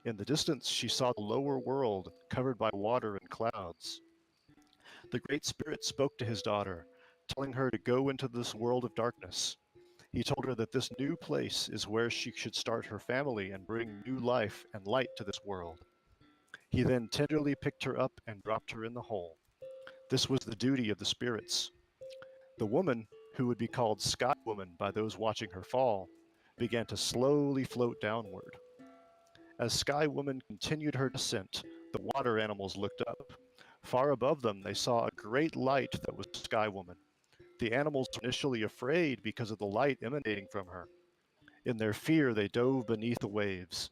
In the distance, she saw the lower world covered by water and clouds. The Great Spirit spoke to his daughter, telling her to go into this world of darkness. He told her that this new place is where she should start her family and bring new life and light to this world. He then tenderly picked her up and dropped her in the hole. This was the duty of the spirits. The woman, who would be called Sky Woman by those watching her fall, began to slowly float downward. As Sky Woman continued her descent, the water animals looked up. Far above them, they saw a great light that was Sky Woman. The animals were initially afraid because of the light emanating from her. In their fear, they dove beneath the waves.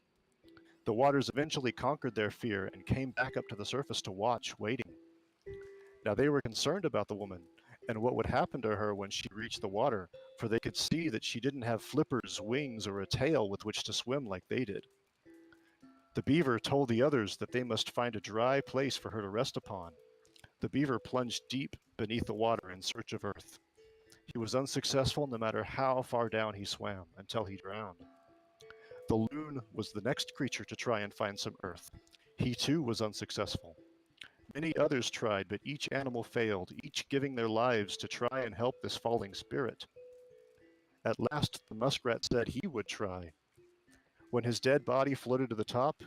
The waters eventually conquered their fear and came back up to the surface to watch, waiting. Now they were concerned about the woman and what would happen to her when she reached the water, for they could see that she didn't have flippers, wings, or a tail with which to swim like they did. The beaver told the others that they must find a dry place for her to rest upon. The beaver plunged deep beneath the water in search of earth. He was unsuccessful no matter how far down he swam, until he drowned. The loon was the next creature to try and find some earth. He too was unsuccessful. Many others tried, but each animal failed, each giving their lives to try and help this falling spirit. At last, the muskrat said he would try. When his dead body floated to the top,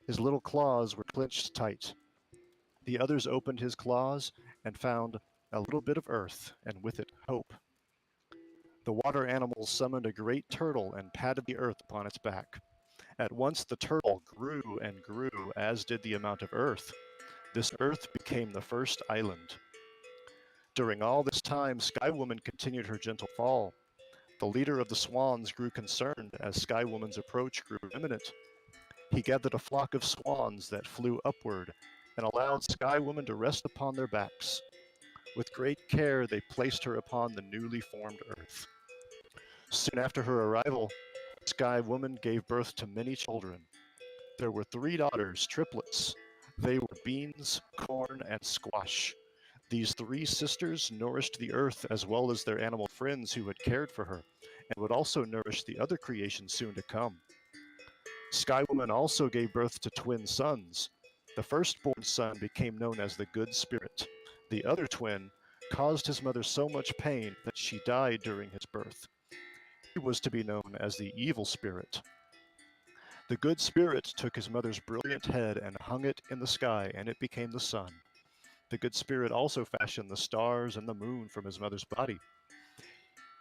his little claws were clenched tight. The others opened his claws and found a little bit of earth, and with it, hope. The water animals summoned a great turtle and patted the earth upon its back. At once the turtle grew and grew, as did the amount of earth. This earth became the first island. During all this time, Sky Woman continued her gentle fall. The leader of the swans grew concerned as Sky Woman's approach grew imminent. He gathered a flock of swans that flew upward and allowed Sky Woman to rest upon their backs. With great care, they placed her upon the newly formed earth. Soon after her arrival, Sky Woman gave birth to many children. There were 3 daughters, triplets. They were Beans, Corn, and Squash. These 3 sisters nourished the earth as well as their animal friends who had cared for her, and would also nourish the other creations soon to come. Sky Woman also gave birth to twin sons. The firstborn son became known as the Good Spirit. The other twin caused his mother so much pain that she died during his birth. He was to be known as the Evil Spirit. The Good Spirit took his mother's brilliant head and hung it in the sky, and it became the sun. The Good Spirit also fashioned the stars and the moon from his mother's body.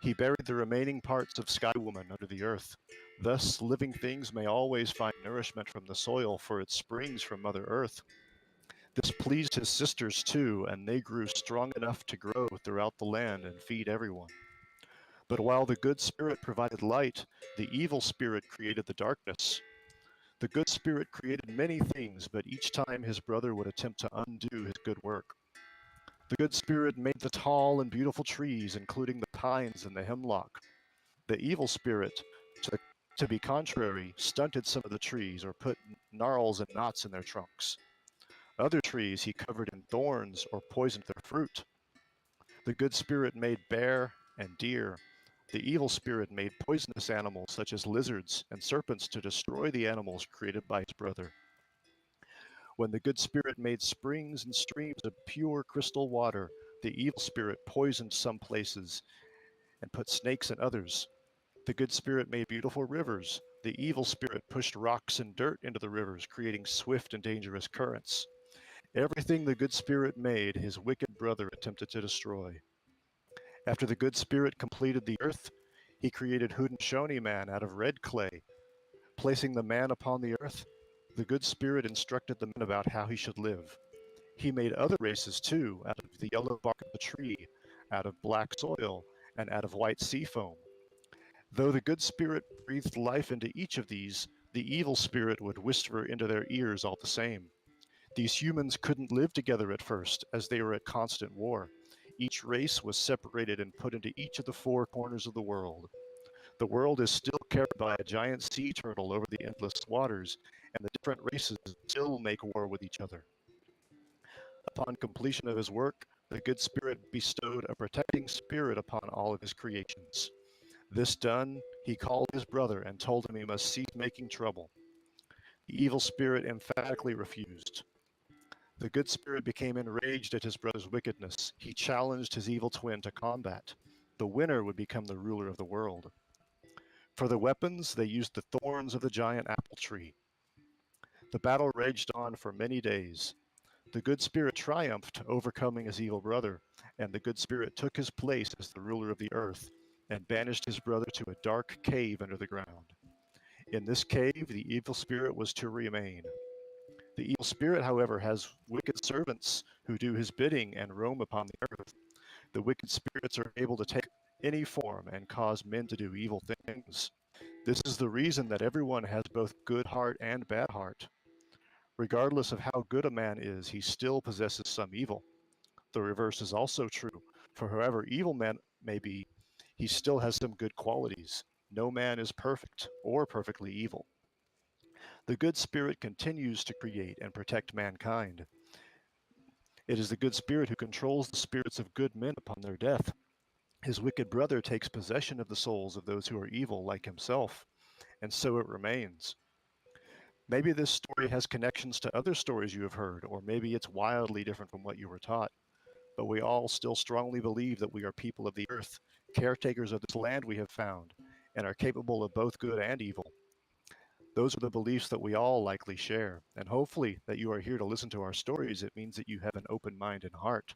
He buried the remaining parts of Sky Woman under the earth. Thus, living things may always find nourishment from the soil, for it springs from Mother Earth. This pleased his sisters too, and they grew strong enough to grow throughout the land and feed everyone. But while the Good Spirit provided light, the Evil Spirit created the darkness. The Good Spirit created many things, but each time his brother would attempt to undo his good work. The Good Spirit made the tall and beautiful trees, including the pines and the hemlock. The Evil Spirit, to be contrary, stunted some of the trees or put gnarls and knots in their trunks. Other trees he covered in thorns or poisoned their fruit. The Good Spirit made bear and deer. The Evil Spirit made poisonous animals such as lizards and serpents to destroy the animals created by his brother. When the Good Spirit made springs and streams of pure crystal water, the Evil Spirit poisoned some places and put snakes in others. The Good Spirit made beautiful rivers. The Evil Spirit pushed rocks and dirt into the rivers, creating swift and dangerous currents. Everything the Good Spirit made, his wicked brother attempted to destroy. After the Good Spirit completed the earth, he created Haudenosaunee Man out of red clay. Placing the man upon the earth, the Good Spirit instructed the man about how he should live. He made other races too, out of the yellow bark of the tree, out of black soil, and out of white sea foam. Though the Good Spirit breathed life into each of these, the Evil Spirit would whisper into their ears all the same. These humans couldn't live together at first, as they were at constant war. Each race was separated and put into each of the 4 corners of the world. The world is still carried by a giant sea turtle over the endless waters, and the different races still make war with each other. Upon completion of his work, the Good Spirit bestowed a protecting spirit upon all of his creations. This done, he called his brother and told him he must cease making trouble. The evil spirit emphatically refused. The good spirit became enraged at his brother's wickedness. He challenged his evil twin to combat. The winner would become the ruler of the world. For the weapons, they used the thorns of the giant apple tree. The battle raged on for many days. The good spirit triumphed, overcoming his evil brother, and the good spirit took his place as the ruler of the earth and banished his brother to a dark cave under the ground. In this cave, the evil spirit was to remain. The evil spirit, however, has wicked servants who do his bidding and roam upon the earth. The wicked spirits are able to take any form and cause men to do evil things. This is the reason that everyone has both good heart and bad heart. Regardless of how good a man is, he still possesses some evil. The reverse is also true, for however evil man may be, he still has some good qualities. No man is perfect or perfectly evil. The good spirit continues to create and protect mankind. It is the good spirit who controls the spirits of good men upon their death. His wicked brother takes possession of the souls of those who are evil like himself, and so it remains. Maybe this story has connections to other stories you have heard, or maybe it's wildly different from what you were taught. But we all still strongly believe that we are people of the earth, caretakers of this land we have found, and are capable of both good and evil. Those are the beliefs that we all likely share, and hopefully that you are here to listen to our stories. It means that you have an open mind and heart.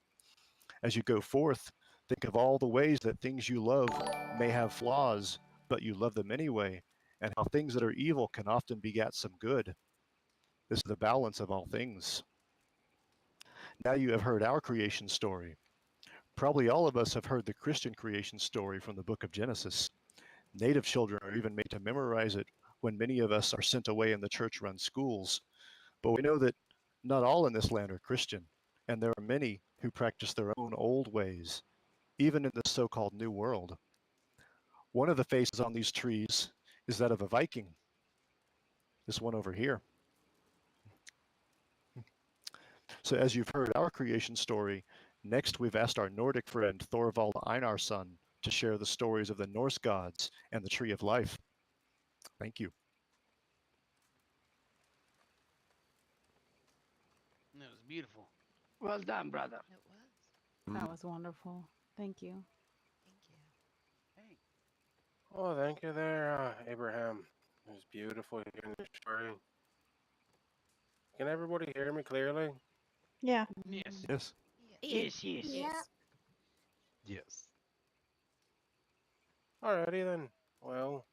As you go forth, think of all the ways that things you love may have flaws, but you love them anyway, and how things that are evil can often beget some good. This is the balance of all things. Now you have heard our creation story. Probably all of us have heard the Christian creation story from the book of Genesis. Native children are even made to memorize it when many of us are sent away in the church run schools. But we know that not all in this land are Christian, and there are many who practice their own old ways, even in this so called New World. One of the faces on these trees is that of a Viking, this one over here. So, as you've heard our creation story, next we've asked our Nordic friend Thorvald Einarsson to share the stories of the Norse gods and the Tree of Life. Thank you. That was beautiful. Well done, brother. It was. That was wonderful. Thank you. Thank you. Hey. Oh, thank you there, Abraham. It was beautiful hearing your story. Can everybody hear me clearly? Yeah. Yes. Yes. Yes. Yes, yes. Yes. Yes. Alrighty then. Well,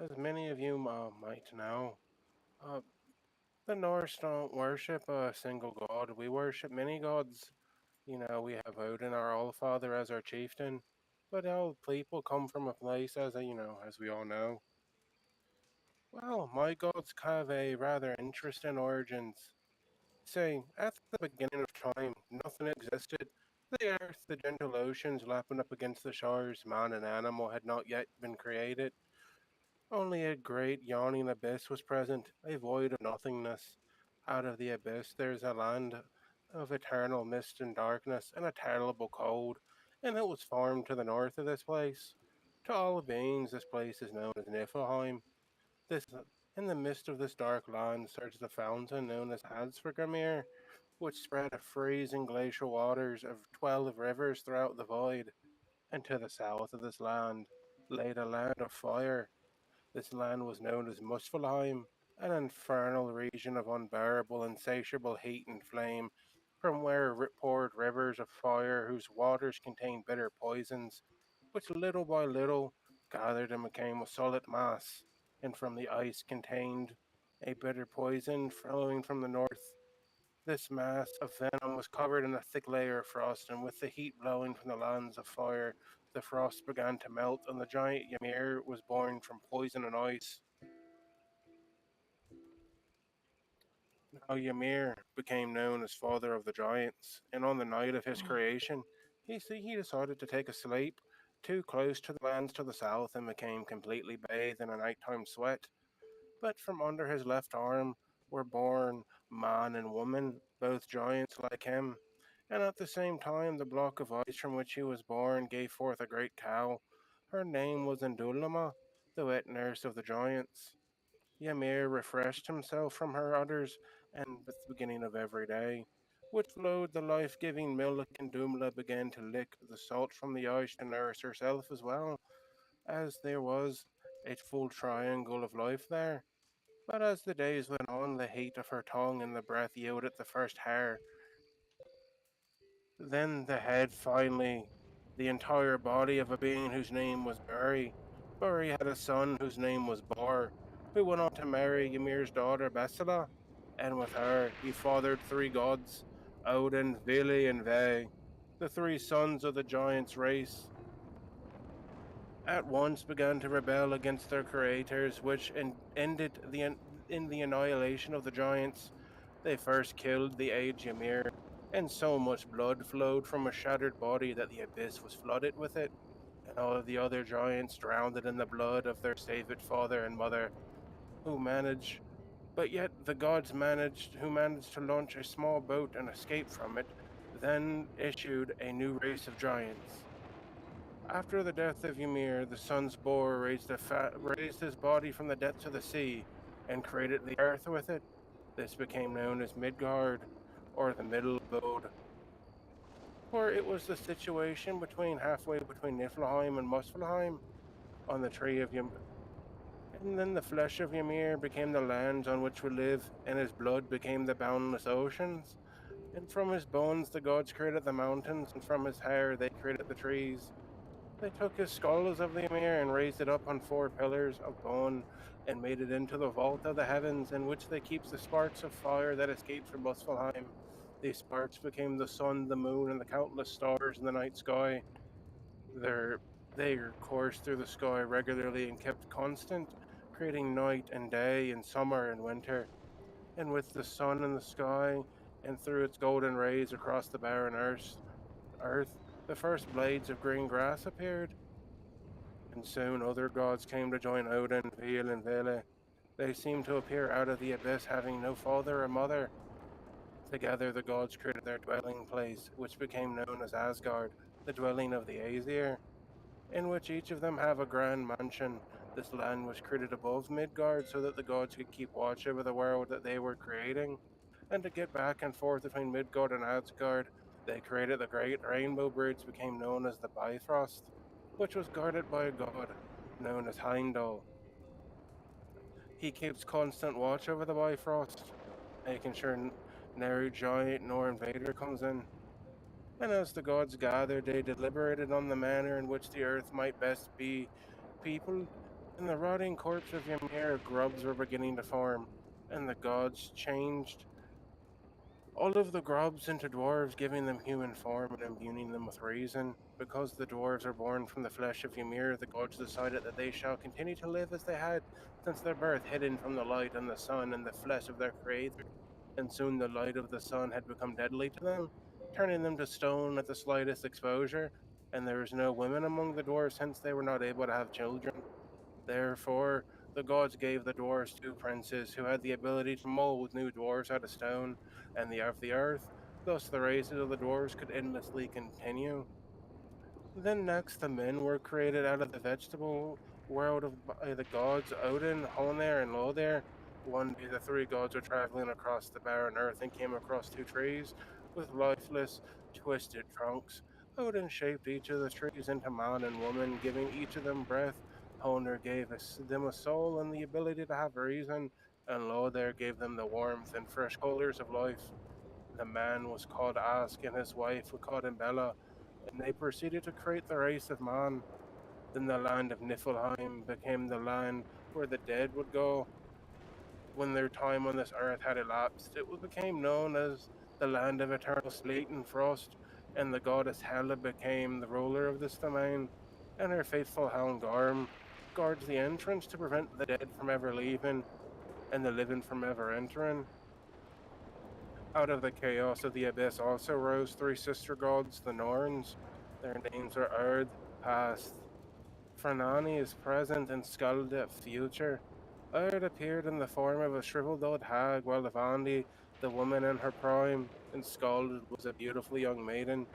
as many of you might know, uh, the Norse don't worship a single god. We worship many gods. You know, we have Odin, our Allfather, as our chieftain. But all people come from a place, as we all know. Well, my gods have a rather interesting origins. Say, at the beginning of time, nothing existed. The earth, the gentle oceans lapping up against the shores, man and animal had not yet been created. Only a great yawning abyss was present, a void of nothingness. Out of the abyss there is a land of eternal mist and darkness, and a terrible cold, and it was formed to the north of this place. To all beings, this place is known as Niflheim. This, in the midst of this dark land, surged the fountain known as Hadspergamir, which spread a freezing glacial waters of 12 rivers throughout the void. And to the south of this land lay the land of fire. This land was known as Muspelheim, an infernal region of unbearable, insatiable heat and flame, from where poured rivers of fire whose waters contained bitter poisons, which little by little gathered and became a solid mass, and from the ice contained a bitter poison flowing from the north. This mass of venom was covered in a thick layer of frost, and with the heat blowing from the lands of fire, the frost began to melt, and the giant Ymir was born from poison and ice. Now Ymir became known as Father of the Giants, and on the night of his creation, he decided to take a sleep too close to the lands to the south and became completely bathed in a nighttime sweat. But from under his left arm were born man and woman, both giants like him. And at the same time, the block of ice from which he was born gave forth a great cow. Her name was Indulama, the wet nurse of the giants. Ymir refreshed himself from her udders, and with the beginning of every day, which flowed the life-giving milk, and Dumla began to lick the salt from the ice to nourish herself as well, as there was a full triangle of life there. But as the days went on, the heat of her tongue and the breath yielded the first hair, then the head, finally, the entire body of a being whose name was Buri. Buri had a son whose name was Bor, who went on to marry Ymir's daughter Besala, and with her he fathered three gods, Odin, Vili, and Ve, the three sons of the giants' race. At once began to rebel against their creators, which ended in the annihilation of the giants. They first killed the aged Ymir, and so much blood flowed from a shattered body that the abyss was flooded with it, and all of the other giants drowned in the blood of their saved father and mother, who managed but yet the gods managed to launch a small boat and escape from it, then issued a new race of giants. After the death of Ymir, the sun's boar raised his body from the depths of the sea and created the earth with it. This became known as Midgard, or the middle abode, for it was the situation between halfway between Niflheim and Muspelheim on the tree of Ym. And then the flesh of Ymir became the lands on which we live, and his blood became the boundless oceans. And from his bones the gods created the mountains, and from his hair they created the trees. They took his skull of the Ymir and raised it up on four pillars of bone, and made it into the vault of the heavens, in which they keep the sparks of fire that escaped from Muspelheim. These sparks became the sun, the moon, and the countless stars in the night sky. Their they coursed through the sky regularly and kept constant, creating night and day, and summer and winter. And with the sun in the sky, and through its golden rays across the barren earth, the first blades of green grass appeared. And soon other gods came to join Odin, Vil, and Vele. They seemed to appear out of the abyss, having no father or mother. Together the gods created their dwelling place, which became known as Asgard, the dwelling of the Aesir, in which each of them have a grand mansion. This land was created above Midgard so that the gods could keep watch over the world that they were creating. And to get back and forth between Midgard and Asgard, they created the Great Rainbow Bridge, became known as the Bifrost, which was guarded by a god known as Heimdall. He keeps constant watch over the Bifrost, making sure no giant nor invader comes in. And as the gods gathered, they deliberated on the manner in which the earth might best be peopled. In the rotting corpse of Ymir, grubs were beginning to form, and the gods changed all of the grubs into dwarves, giving them human form and imbuing them with reason. Because the dwarves are born from the flesh of Ymir, the gods decided that they shall continue to live as they had since their birth, hidden from the light and the sun and the flesh of their creator. And soon the light of the sun had become deadly to them, turning them to stone at the slightest exposure. And there was no women among the dwarves, hence they were not able to have children. Therefore, the gods gave the dwarves two princes who had the ability to mold new dwarves out of stone and of the earth. Thus, the races of the dwarves could endlessly continue. Then next, the men were created out of the vegetable world by the gods Odin, Honir, and Lodir. One day, the three gods were traveling across the barren earth and came across two trees with lifeless, twisted trunks. Odin shaped each of the trees into man and woman, giving each of them breath. Honir gave them a soul and the ability to have reason, and Lodir gave them the warmth and fresh colors of life. The man was called Ask, and his wife was called Bella, and they proceeded to create the race of man. Then the land of Niflheim became the land where the dead would go when their time on this earth had elapsed. It became known as the land of eternal sleet and frost, and the goddess Hela became the ruler of this domain, and her faithful hound Garm guards the entrance to prevent the dead from ever leaving and the living from ever entering. Out of the chaos of the abyss also rose three sister gods, the Norns. Their names are Erd, past. Franani is present, and Skalda, future. Erd appeared in the form of a shriveled old hag, while Ivandi, the woman in her prime, and Skald was a beautiful young maiden.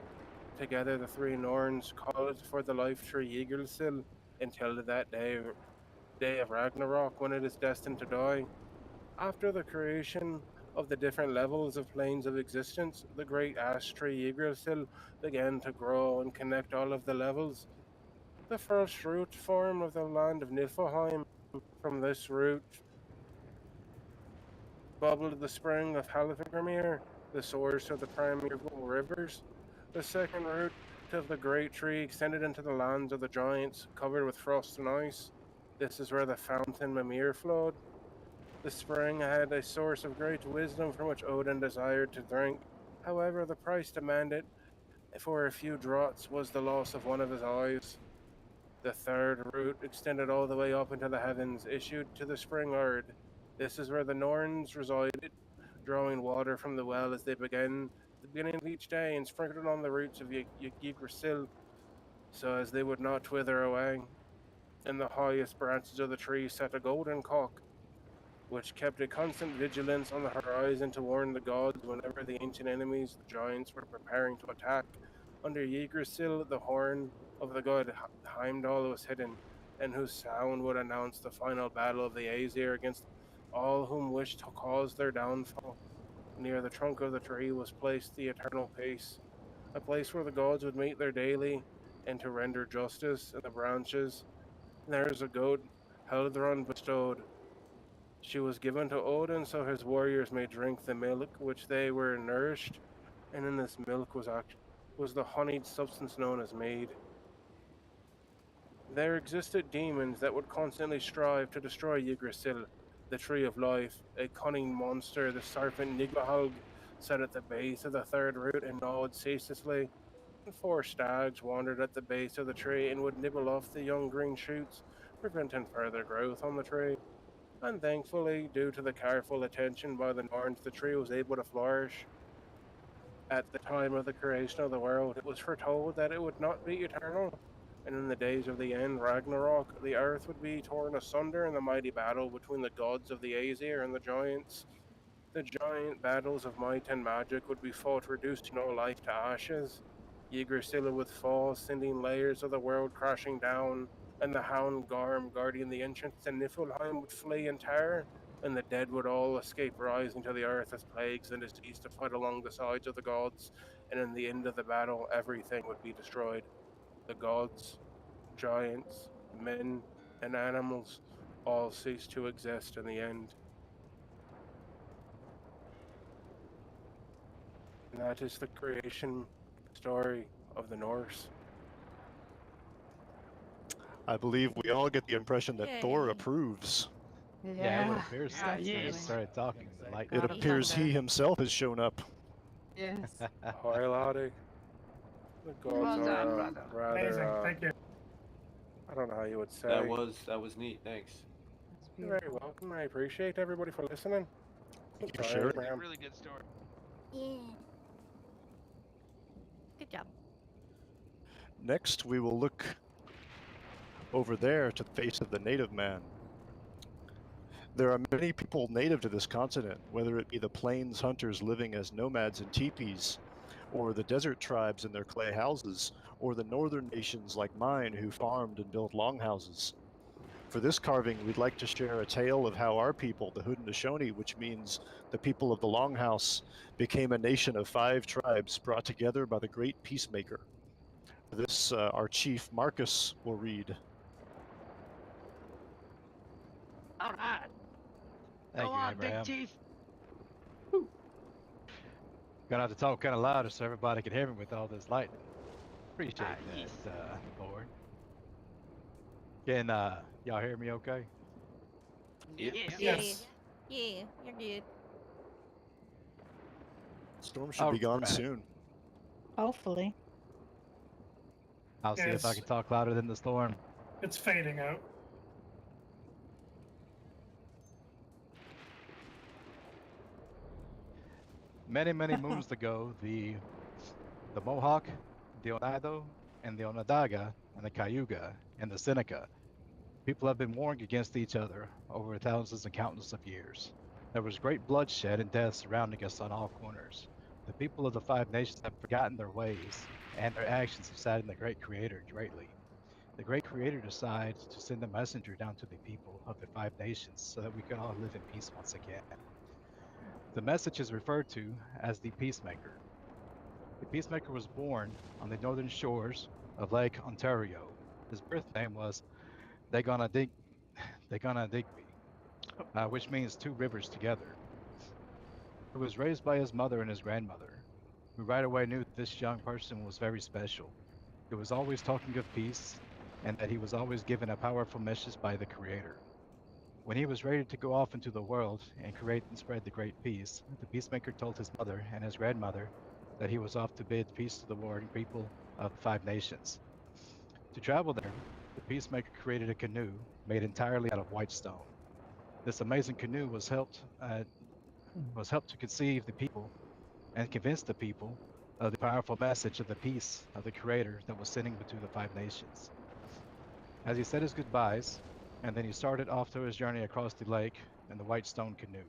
Together the three Norns called for the life tree Yggdrasil until that day day of Ragnarok when it is destined to die. After the creation of the different levels of planes of existence, the great ash tree Yggdrasil began to grow and connect all of the levels. The first root form of the land of Niflheim. From this root bubbled the spring of Halfgrimir, the source of the primeval rivers. The second root of the great tree extended into the lands of the giants, covered with frost and ice. This is where the fountain Mimir flowed. The spring had a source of great wisdom from which Odin desired to drink. However, the price demanded for a few draughts was the loss of one of his eyes. The third route extended all the way up into the heavens, issued to the spring Erd. This is where the Norns resided, drawing water from the well as they began at the beginning of each day and sprinkled it on the roots of Yggdrasil, so as they would not wither away. In the highest branches of the tree sat a golden cock, which kept a constant vigilance on the horizon to warn the gods whenever the ancient enemies, the giants, were preparing to attack. Under Yggdrasil, the horn of the god Heimdall was hidden, and whose sound would announce the final battle of the Aesir against all whom wished to cause their downfall. Near the trunk of the tree was placed the eternal peace, a place where the gods would meet their daily and to render justice. In the branches, there is a goat Heldron bestowed. She was given to Odin so his warriors may drink the milk which they were nourished, and in this milk was the honeyed substance known as mead. There existed demons that would constantly strive to destroy Yggdrasil, the tree of life. A cunning monster, the serpent Niglahalg, sat at the base of the third root and gnawed ceaselessly. And four stags wandered at the base of the tree and would nibble off the young green shoots, preventing further growth on the tree. And thankfully, due to the careful attention by the Norns, the tree was able to flourish. At the time of the creation of the world, it was foretold that it would not be eternal, and in the days of the end, Ragnarok, the earth would be torn asunder in the mighty battle between the gods of the Aesir and the giants. The giant battles of might and magic would be fought, reducing all life to ashes. Yggdrasil would fall, sending layers of the world crashing down, and the Hound Garm guarding the entrance to Niflheim would flee in terror, and the dead would all escape rising to the earth as plagues and disease to fight along the sides of the gods, and in the end of the battle, everything would be destroyed. The gods, giants, men, and animals all cease to exist in the end. And that is the creation story of the Norse. I believe we all get the impression that Thor Yay. approves. Yeah, it would appear so. Ah, As soon as yes. we started talking, the light. It God of appears he thunder. himself has shown up. Yes. Hi, laddie. The gods Well are done, brother. rather, Amazing, thank you. I don't know how you would say. That was neat. Thanks. That's You're very beautiful. welcome. I appreciate everybody for listening. Thank you for Sorry, sharing. Abraham. Really good story. Yeah. Good job. Next, we will look over there to the face of the native man. There are many people native to this continent, whether it be the plains hunters living as nomads in teepees, or the desert tribes in their clay houses, or the northern nations like mine who farmed and built longhouses. For this carving, we'd like to share a tale of how our people, the Haudenosaunee, which means the people of the Longhouse, became a nation of 5 tribes brought together by the great peacemaker. For this, our chief, Marcus, will read. All right. Thank Go you, on, Abraham. Big Chief. Gonna have to talk kind of louder so everybody can hear me with all this lightning. Appreciate Ah, that, yes. Lord. Can y'all hear me okay? Yes. Yes. Yeah, you're good. Storm should be gone Alright. soon. Hopefully. I'll see if I Yes. can talk louder than the storm. It's fading out. Many, many moons ago, the Mohawk, the Oneido, and the Onondaga, and the Cayuga, and the Seneca, people have been warring against each other over thousands and countless of years. There was great bloodshed and death surrounding us on all corners. The people of the 5 nations have forgotten their ways, and their actions have saddened the great creator greatly. the great creator decided to send a messenger down to the people of the five nations so that we could all live in peace once again. The message is referred to as the Peacemaker. The Peacemaker was born on the northern shores of Lake Ontario. His birth name was Dagana Digby, which means two rivers together. He was raised by his mother and his grandmother, who right away knew that this young person was very special. He was always talking of peace, and that he was always given a powerful message by the Creator. When he was ready to go off into the world and create and spread the great peace, the peacemaker told his mother and his grandmother that he was off to bid peace to the warring people of the five nations. To travel there, the peacemaker created a canoe made entirely out of white stone. This amazing canoe was helped to conceive the people and convince the people of the powerful message of the peace of the Creator that was sending to the five nations. As he said his goodbyes, and then he started off to his journey across the lake in the white stone canoe.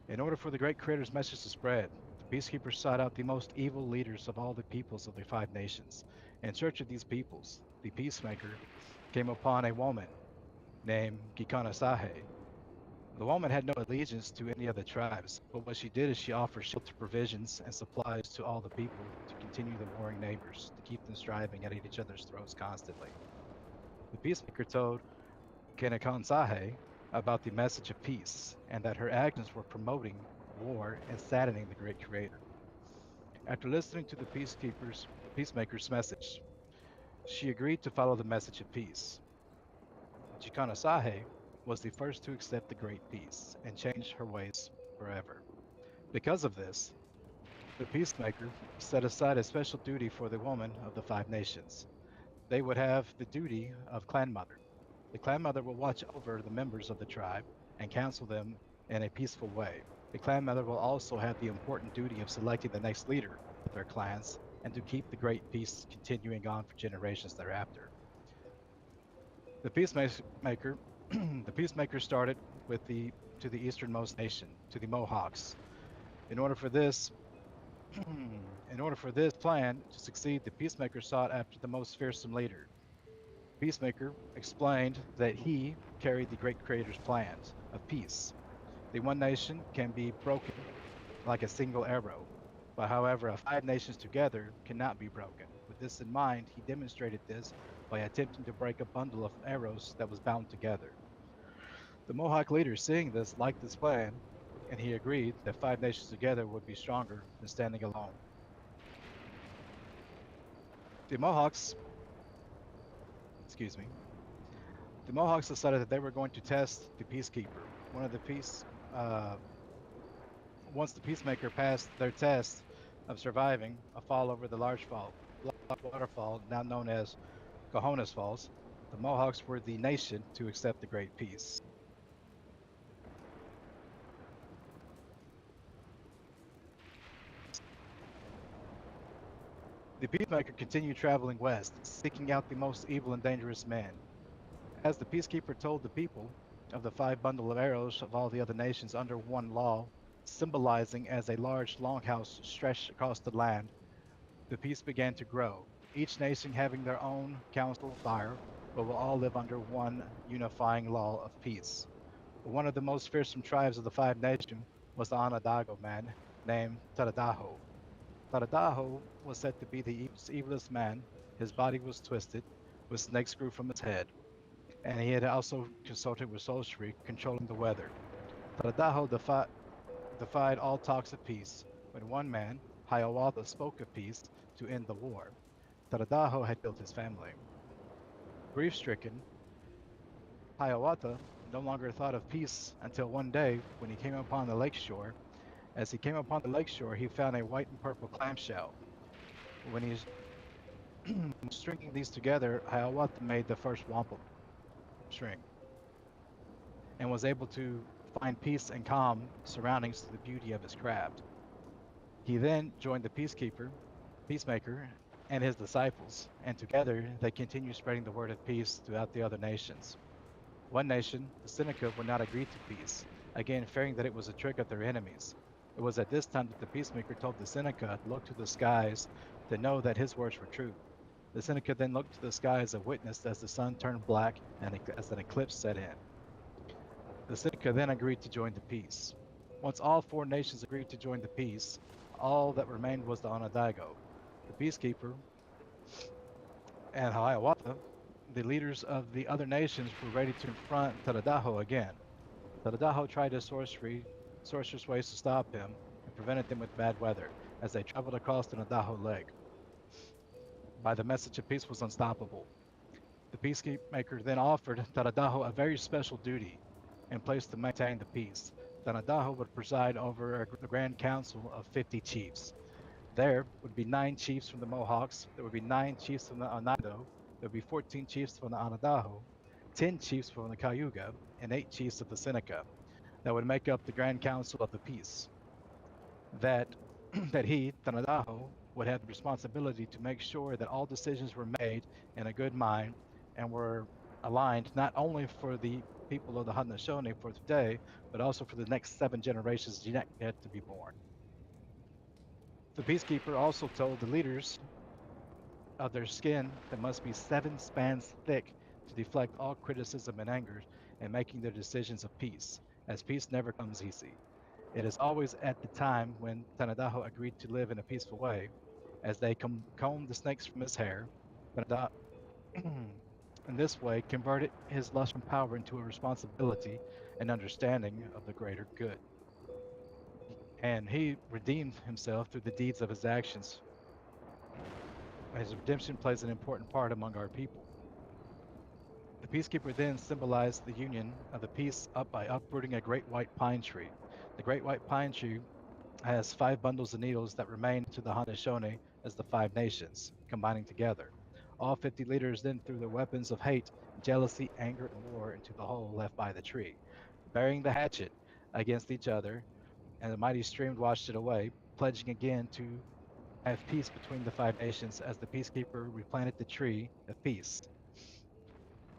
In order for the great Creator's message to spread, the peacekeepers sought out the most evil leaders of all the peoples of the five nations. In search of these peoples, the peacemaker came upon a woman named Gikana Sahe. The woman had no allegiance to any of the tribes, but what she did is she offered shelter, provisions, and supplies to all the people to continue the warring neighbors, to keep them striving at each other's throats constantly. The peacemaker told Kenakan Sahe about the message of peace, and that her actions were promoting war and saddening the great creator. After listening to the peacemaker's message, she agreed to follow the message of peace. Jikana Sahe was the first to accept the great peace and change her ways forever. Because of this, the peacemaker set aside a special duty for the woman of the five nations. They would have the duty of clan mother. The clan mother will watch over the members of the tribe and counsel them in a peaceful way. The clan mother will also have the important duty of selecting the next leader of their clans and to keep the great peace continuing on for generations thereafter. The peacemaker, the peacemaker started with the to the easternmost nation, to the Mohawks. In order for this, in order for this plan to succeed, the peacemaker sought after the most fearsome leader. Peacemaker explained that he carried the great creator's plans of peace. The one nation can be broken like a single arrow, but however, five nations together cannot be broken. With this in mind, he demonstrated this by attempting to break a bundle of arrows that was bound together. The Mohawk leader, seeing this, liked this plan, and he agreed that five nations together would be stronger than standing alone. The Mohawks, excuse me, the Mohawks decided that they were going to test the peacekeeper. One of the once the peacemaker passed their test of surviving a fall over the large waterfall, now known as Cojones Falls, the Mohawks were the nation to accept the Great Peace. The peacemaker continued traveling west, seeking out the most evil and dangerous men. As the peacekeeper told the people of the five bundle of arrows of all the other nations under one law, symbolizing as a large longhouse stretched across the land, the peace began to grow, each nation having their own council of fire, but will all live under one unifying law of peace. One of the most fearsome tribes of the five nations was the Onondaga man named Taradaho. Taradaho was said to be the evilest man. His body was twisted, with snakes grew from his head, and he had also consulted with sorcery, controlling the weather. Taradaho defied all talks of peace. When one man, Hiawatha, spoke of peace to end the war, Taradaho had killed his family. Grief-stricken, Hiawatha no longer thought of peace until one day when he came upon the lakeshore. As he came upon the lakeshore, he found a white and purple clamshell. When he was stringing these together, Hiawatha made the first wampum string and was able to find peace and calm surroundings to the beauty of his craft. He then joined the peacemaker, and his disciples, and together they continued spreading the word of peace throughout the other nations. One nation, the Seneca, would not agree to peace, again fearing that it was a trick of their enemies. It was at this time that the peacemaker told the Seneca to look to the skies to know that his words were true. The Seneca then looked to the sky as a witness as the sun turned black and as an eclipse set in. The Seneca then agreed to join the peace. Once all four nations agreed to join the peace, all that remained was the Onondaga, the peacekeeper, and Hiawatha. The leaders of the other nations were ready to confront Tadadaho again. Tadadaho tried his sorcerous ways to stop him and prevented them with bad weather as they traveled across the Nadaho Lake. By the message of peace was unstoppable. The peacemaker then offered Tadadaho a very special duty in place to maintain the peace. Tadadaho would preside over a grand council of 50 chiefs. There would be 9 chiefs from the Mohawks, there would be 9 chiefs from the Oneido, there would be 14 chiefs from the Onondaga, 10 chiefs from the Cayuga, and 8 chiefs of the Seneca that would make up the Grand Council of the Peace. That that he, Tadadaho, would have the responsibility to make sure that all decisions were made in a good mind and were aligned not only for the people of the Haudenosaunee for today, but also for the next 7 generations yet to be born. The peacekeeper also told the leaders of their skin that must be 7 spans thick to deflect all criticism and anger in making their decisions of peace, as peace never comes easy. It is always at the time when Tadadaho agreed to live in a peaceful way, as they combed the snakes from his hair. Tadadaho, in this way, converted his lust from power into a responsibility and understanding of the greater good. And he redeemed himself through the deeds of his actions. His redemption plays an important part among our people. The peacekeeper then symbolized the union of the peace up by uprooting a great white pine tree. The great white pine tree has 5 bundles of needles that remain to the Haudenosaunee as the 5 nations, combining together. All 50 leaders then threw their weapons of hate, jealousy, anger, and war into the hole left by the tree, burying the hatchet against each other, and the mighty stream washed it away, pledging again to have peace between the 5 nations as the peacekeeper replanted the tree of peace.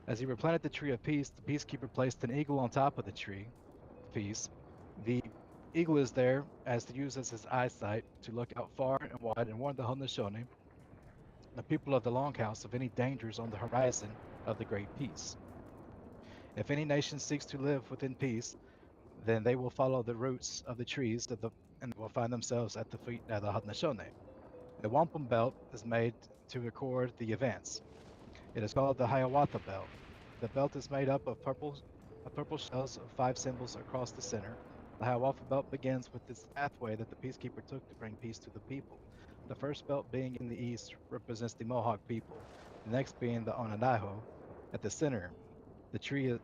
As he replanted the tree of peace, the peacekeeper placed an eagle on top of the tree of peace. The eagle is there as to use as his eyesight to look out far and wide and warn the Haudenosaunee, the people of the Longhouse, of any dangers on the horizon of the great peace. If any nation seeks to live within peace, then they will follow the roots of the trees and will find themselves at the feet of the Haudenosaunee. The wampum belt is made to record the events. It is called the Hiawatha belt. The belt is made up of purple shells of 5 symbols across the center. The Hiawatha belt begins with this pathway that the peacekeeper took to bring peace to the people. The first belt being in the east represents the Mohawk people. The next being the Onondaga. At the center, the tree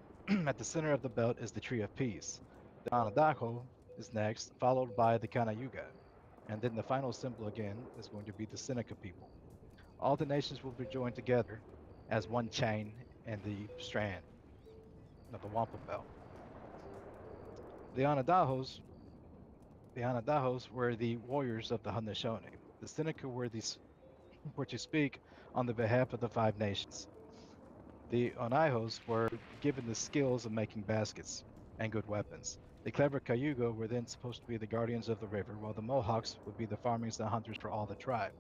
at the center of the belt is the tree of peace. The Onondaga is next, followed by the Kanayuga. And then the final symbol again is going to be the Seneca people. All the nations will be joined together as one chain in the strand of the wampum belt. The Onondagos, were the warriors of the Haudenosaunee. The Seneca were to speak on the behalf of the 5 nations. The Onaihos were given the skills of making baskets and good weapons. The clever Cayuga were then supposed to be the guardians of the river, while the Mohawks would be the farmers and hunters for all the tribe.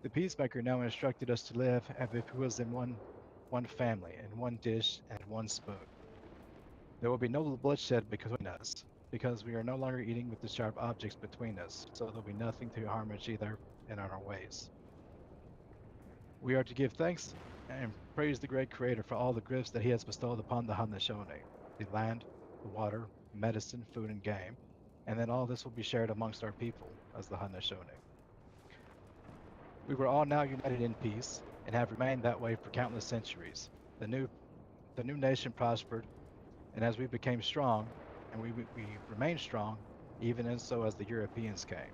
The peacemaker now instructed us to live as if we was in one family, in one dish, and one spoon. There will be no bloodshed between us, because we are no longer eating with the sharp objects between us, so there will be nothing to harm each other in our ways. We are to give thanks and praise the great Creator for all the gifts that He has bestowed upon the Haudenosaunee, the land, the water, medicine, food, and game, and then all this will be shared amongst our people as the Haudenosaunee. We were all now united in peace, and have remained that way for countless centuries. The new nation prospered, and as we became strong, and we remained strong, even as so as the Europeans came.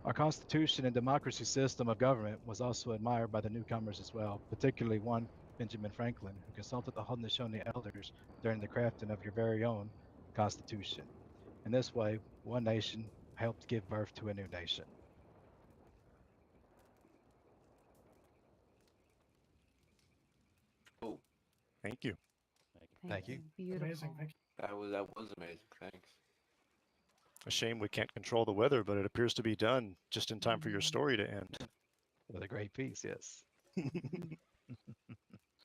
Our constitution and democracy system of government was also admired by the newcomers as well, particularly one Benjamin Franklin, who consulted the Haudenosaunee elders during the crafting of your very own constitution. In this way, one nation helped give birth to a new nation. Oh, Thank you. Thank you. Beautiful. Amazing. Thank you. that was amazing. Thanks. A shame we can't control the weather, but it appears to be done just in time for your story to end. With a great piece, yes.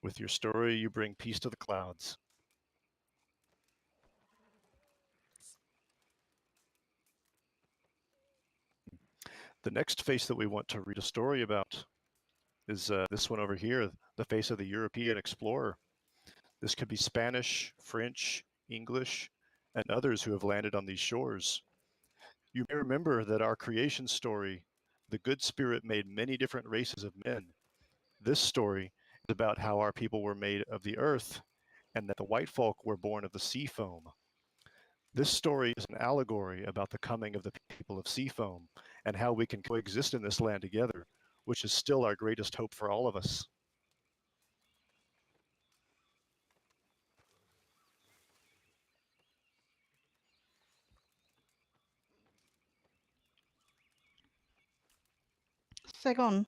With your story, you bring peace to the clouds. The next face that we want to read a story about is this one over here, the face of the European explorer. This could be Spanish, French, English, and others who have landed on these shores. You may remember that our creation story, the Good Spirit made many different races of men. This story is about how our people were made of the earth and that the white folk were born of the sea foam. This story is an allegory about the coming of the people of sea foam and how we can coexist in this land together, which is still our greatest hope for all of us. Second,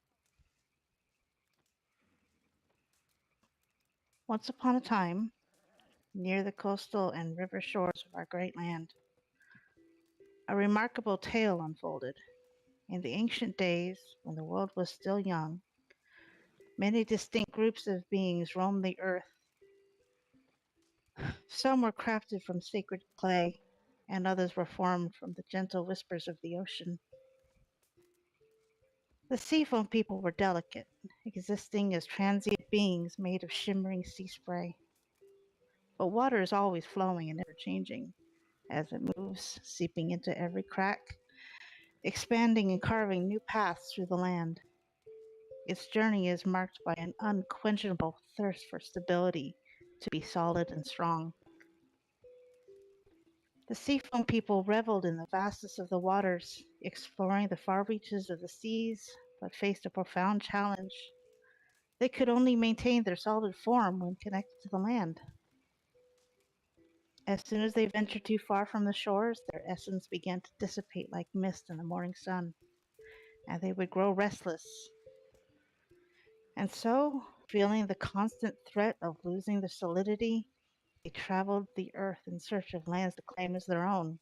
once upon a time, near the coastal and river shores of our great land, a remarkable tale unfolded. In the ancient days, when the world was still young, many distinct groups of beings roamed the earth. Some were crafted from sacred clay, and others were formed from the gentle whispers of the ocean. The seafoam people were delicate, existing as transient beings made of shimmering sea spray. But water is always flowing and ever changing as it moves, seeping into every crack, expanding and carving new paths through the land. Its journey is marked by an unquenchable thirst for stability, to be solid and strong. The seafoam people reveled in the vastness of the waters, exploring the far reaches of the seas, but faced a profound challenge. They could only maintain their solid form when connected to the land. As soon as they ventured too far from the shores, their essence began to dissipate like mist in the morning sun, and they would grow restless. And so, feeling the constant threat of losing their solidity, they traveled the earth in search of lands to claim as their own.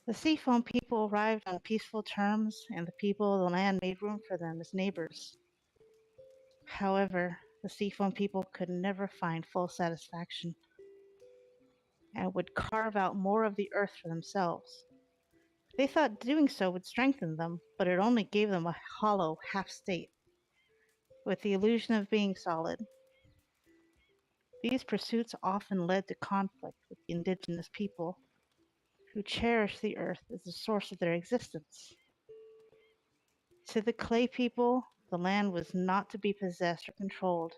The seafoam people arrived on peaceful terms, and the people of the land made room for them as neighbors. However, the seafoam people could never find full satisfaction and would carve out more of the earth for themselves. They thought doing so would strengthen them, but it only gave them a hollow half state, with the illusion of being solid. These pursuits often led to conflict with the indigenous people, who cherished the earth as the source of their existence. To the clay people, the land was not to be possessed or controlled,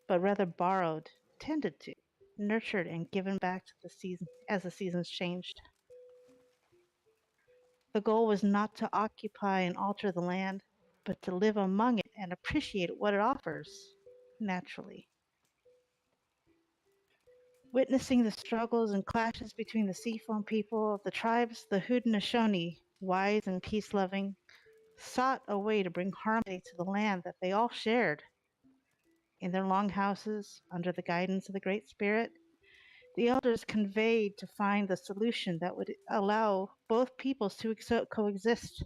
but rather borrowed, tended to, nurtured, and given back to the season as the seasons changed. The goal was not to occupy and alter the land, but to live among it and appreciate what it offers naturally. Witnessing the struggles and clashes between the seafoam people of the tribes, the Haudenosaunee, wise and peace-loving, sought a way to bring harmony to the land that they all shared. In their longhouses, under the guidance of the Great Spirit, the elders conveyed to find the solution that would allow both peoples to coexist.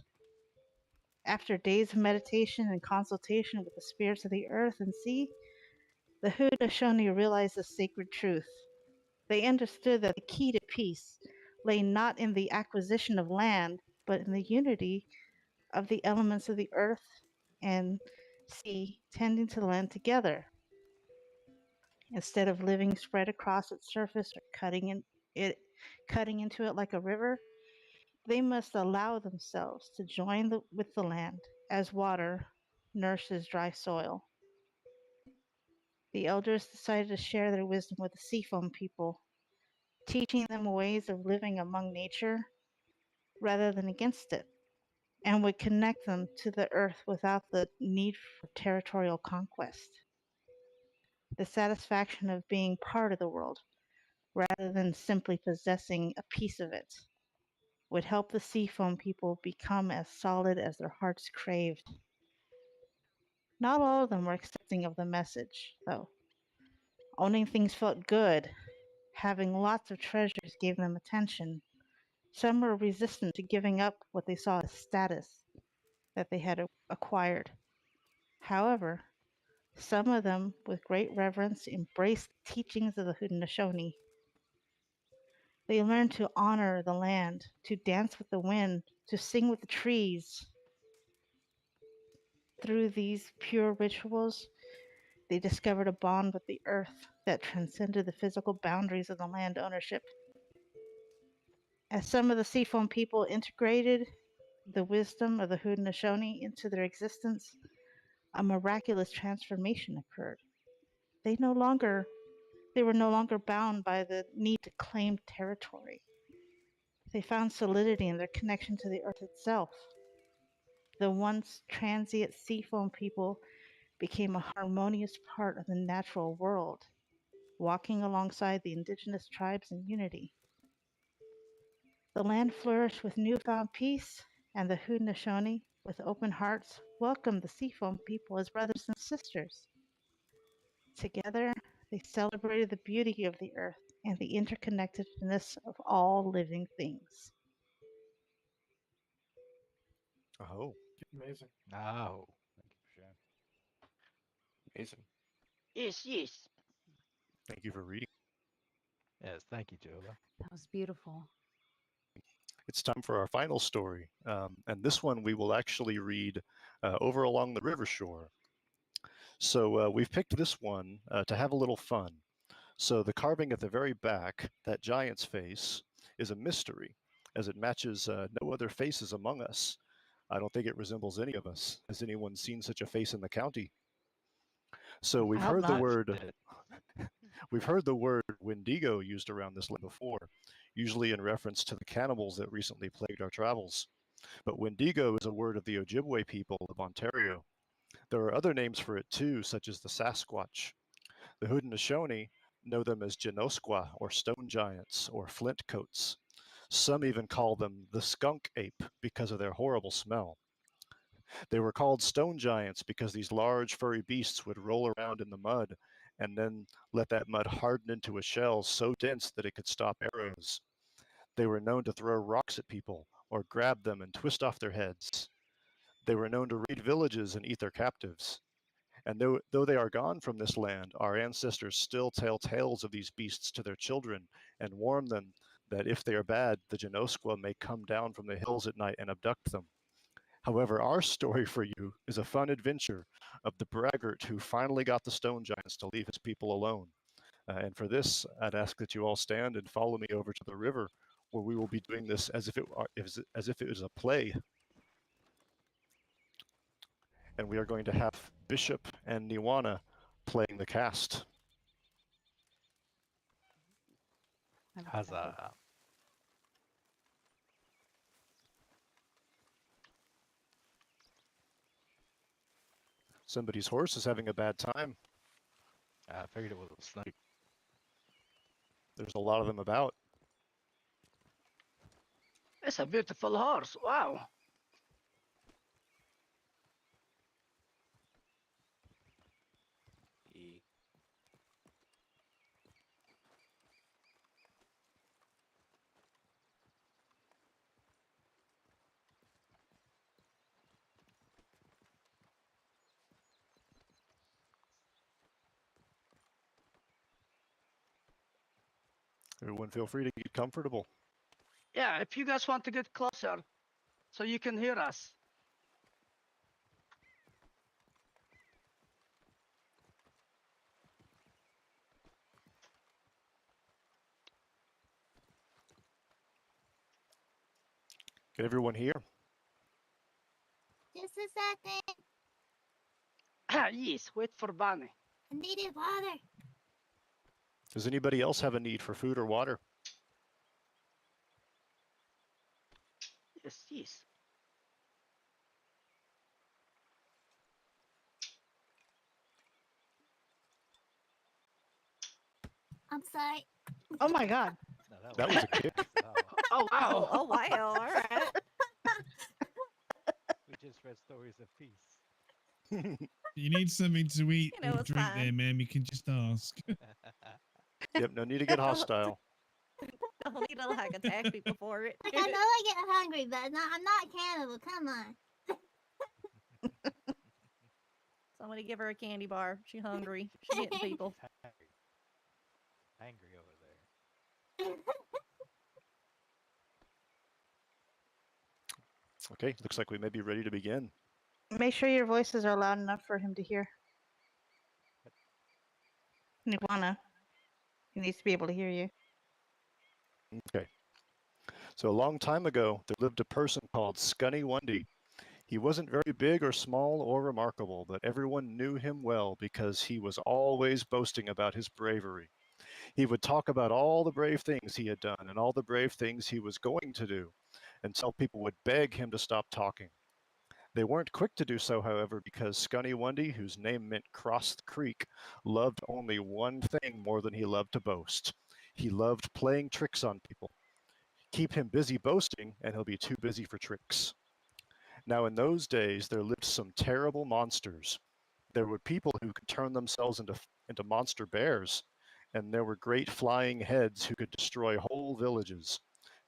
After days of meditation and consultation with the spirits of the earth and sea, the Haudenosaunee realized a sacred truth. They understood that the key to peace lay not in the acquisition of land, but in the unity of the elements of the earth and sea tending to the land together. Instead of living spread across its surface or cutting into it like a river, they must allow themselves to join with the land as water nourishes dry soil. The elders decided to share their wisdom with the seafoam people, teaching them ways of living among nature rather than against it, and would connect them to the earth without the need for territorial conquest. The satisfaction of being part of the world rather than simply possessing a piece of it would help the seafoam people become as solid as their hearts craved. Not all of them were accepting of the message, though. Owning things felt good. Having lots of treasures gave them attention. Some were resistant to giving up what they saw as status that they had acquired. However, some of them, with great reverence, embraced the teachings of the Haudenosaunee. They learned to honor the land, to dance with the wind, to sing with the trees. Through these pure rituals, they discovered a bond with the earth that transcended the physical boundaries of the land ownership. As some of the Seafoam people integrated the wisdom of the Haudenosaunee into their existence, a miraculous transformation occurred. They were no longer bound by the need to claim territory. They found solidity in their connection to the earth itself. The once transient Seafoam people became a harmonious part of the natural world, walking alongside the indigenous tribes in unity. The land flourished with newfound peace, and the Haudenosaunee, with open hearts, welcomed the Seafoam people as brothers and sisters. Together, they celebrated the beauty of the earth and the interconnectedness of all living things. Oh, Amazing. Oh, thank you for sharing. Amazing. Yes, yes. thank you for reading. Yes, thank you, Jola. That was beautiful. It's time for our final story. And this one we will actually read over along the river shore. So we've picked this one to have a little fun. So the carving at the very back, that giant's face, is a mystery, as it matches no other faces among us. I don't think it resembles any of us. Has anyone seen such a face in the county? So we've I hope heard the not. word we've heard the word Wendigo used around this land before, usually in reference to the cannibals that recently plagued our travels. But Wendigo is a word of the Ojibwe people of Ontario. There are other names for it too, such as the Sasquatch. The Haudenosaunee know them as Genosqua, or stone giants, or flint coats. Some even call them the skunk ape because of their horrible smell. They were called stone giants because these large furry beasts would roll around in the mud and then let that mud harden into a shell so dense that it could stop arrows. They were known to throw rocks at people or grab them and twist off their heads. They were known to raid villages and eat their captives. And though they are gone from this land, our ancestors still tell tales of these beasts to their children and warn them that if they are bad, the Genosqua may come down from the hills at night and abduct them. However, our story for you is a fun adventure of the braggart who finally got the stone giants to leave his people alone. And for this, I'd ask that you all stand and follow me over to the river, where we will be doing this as if it was a play. And we are going to have Bishop and Niwana playing the cast. I'm excited. Huzzah. Somebody's horse is having a bad time. I figured it was a snake. There's a lot of them about. It's a beautiful horse. Wow. E- Everyone feel free to get comfortable. Yeah, if you guys want to get closer so you can hear us. Can everyone hear? Just a second. Yes, wait for Bonnie. I needed water. Does anybody else have a need for food or water? Yes, yes. I'm sorry. Oh my God. No, That was a kick. Wow. Oh, wow. Oh wow. All right. We just read stories of peace. You need something to eat You know, or it's drink there, fine. ma'am. You can just ask. Yep, no need to get hostile. Don't need to like attack people for it. Like, I know I get hungry, but I'm not cannibal. Come on. Somebody give her a candy bar. She hungry. She getting people. Hangry. Angry over there. Okay, looks like we may be ready to begin. Make sure your voices are loud enough for him to hear. Nirvana. He needs to be able to hear you. Okay. So a long time ago, there lived a person called Scunny Wundy. He wasn't very big or small or remarkable, but everyone knew him well because he was always boasting about his bravery. He would talk about all the brave things he had done and all the brave things he was going to do, until people would beg him to stop talking. They weren't quick to do so, however, because Scunny Wundy, whose name meant cross the creek, loved only one thing more than he loved to boast. He loved playing tricks on people. Keep him busy boasting, and he'll be too busy for tricks. Now, in those days, there lived some terrible monsters. There were people who could turn themselves into monster bears, and there were great flying heads who could destroy whole villages.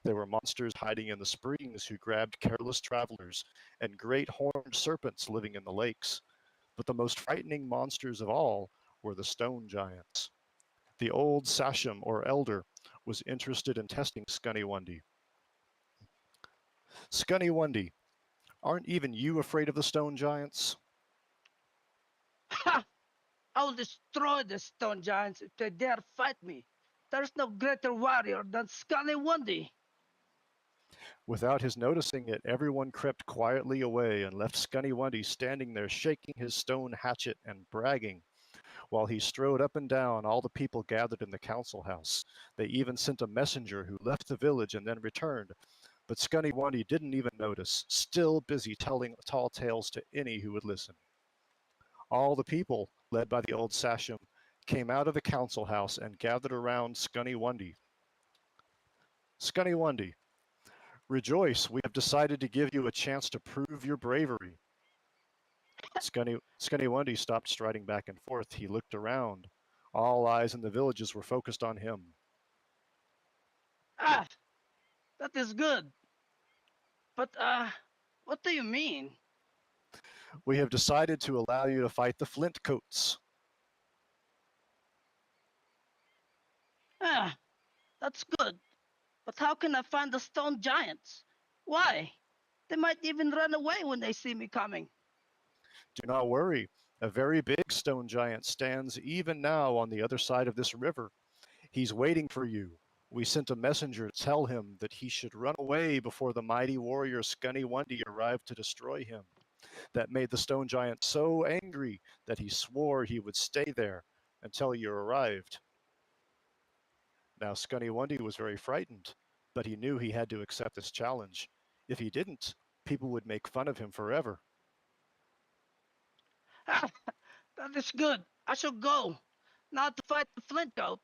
There were monsters hiding in the springs who grabbed careless travelers, and great horned serpents living in the lakes. But the most frightening monsters of all were the stone giants. The old Sachem, or elder, was interested in testing Scunny Wundy. Scunny Wundy, aren't even you afraid of the stone giants? Ha! I'll destroy the stone giants if they dare fight me. There's no greater warrior than Scunny Wundy. Without his noticing it, everyone crept quietly away and left Scunny Wundy standing there shaking his stone hatchet and bragging. While he strode up and down, all the people gathered in the council house. They even sent a messenger who left the village and then returned. But Scunny Wundy didn't even notice, still busy telling tall tales to any who would listen. All the people, led by the old Sachem, came out of the council house and gathered around Scunny Wundy. Scunny Wundy, rejoice, we have decided to give you a chance to prove your bravery. Scunny Wundy stopped striding back and forth. He looked around. All eyes in the villages were focused on him. Ah, that is good. But, what do you mean? We have decided to allow you to fight the Flintcoats. Ah, that's good. But how can I find the stone giants? Why? They might even run away when they see me coming. Do not worry. A very big stone giant stands even now on the other side of this river. He's waiting for you. We sent a messenger to tell him that he should run away before the mighty warrior Scunny Wundy arrived to destroy him. That made the stone giant so angry that he swore he would stay there until you arrived. Now Scunny Wundy was very frightened, but he knew he had to accept this challenge. If he didn't, people would make fun of him forever. Ah, that is good. I shall go. Now to fight the Flintcoat.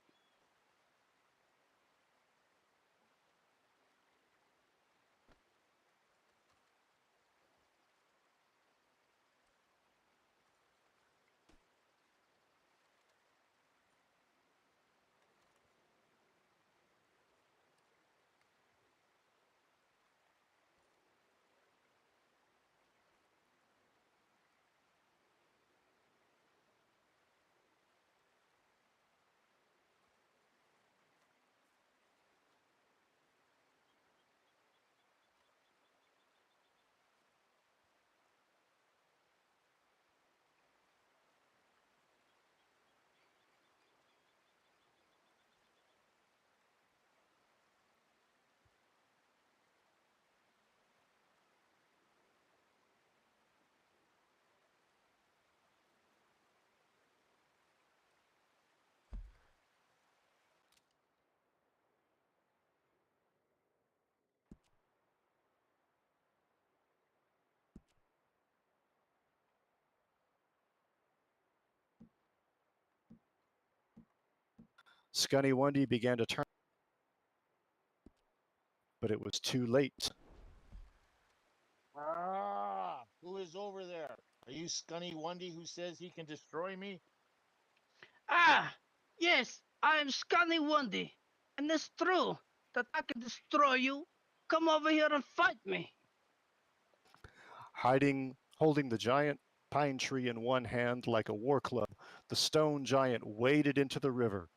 Scunny Wundy began to turn, but it was too late. Ah, who is over there? Are you Scunny Wundy who says he can destroy me? Ah, yes, I am Scunny Wundy. And it's true. that I can destroy you, come over here and fight me. Holding the giant pine tree in one hand like a war club, the stone giant waded into the river.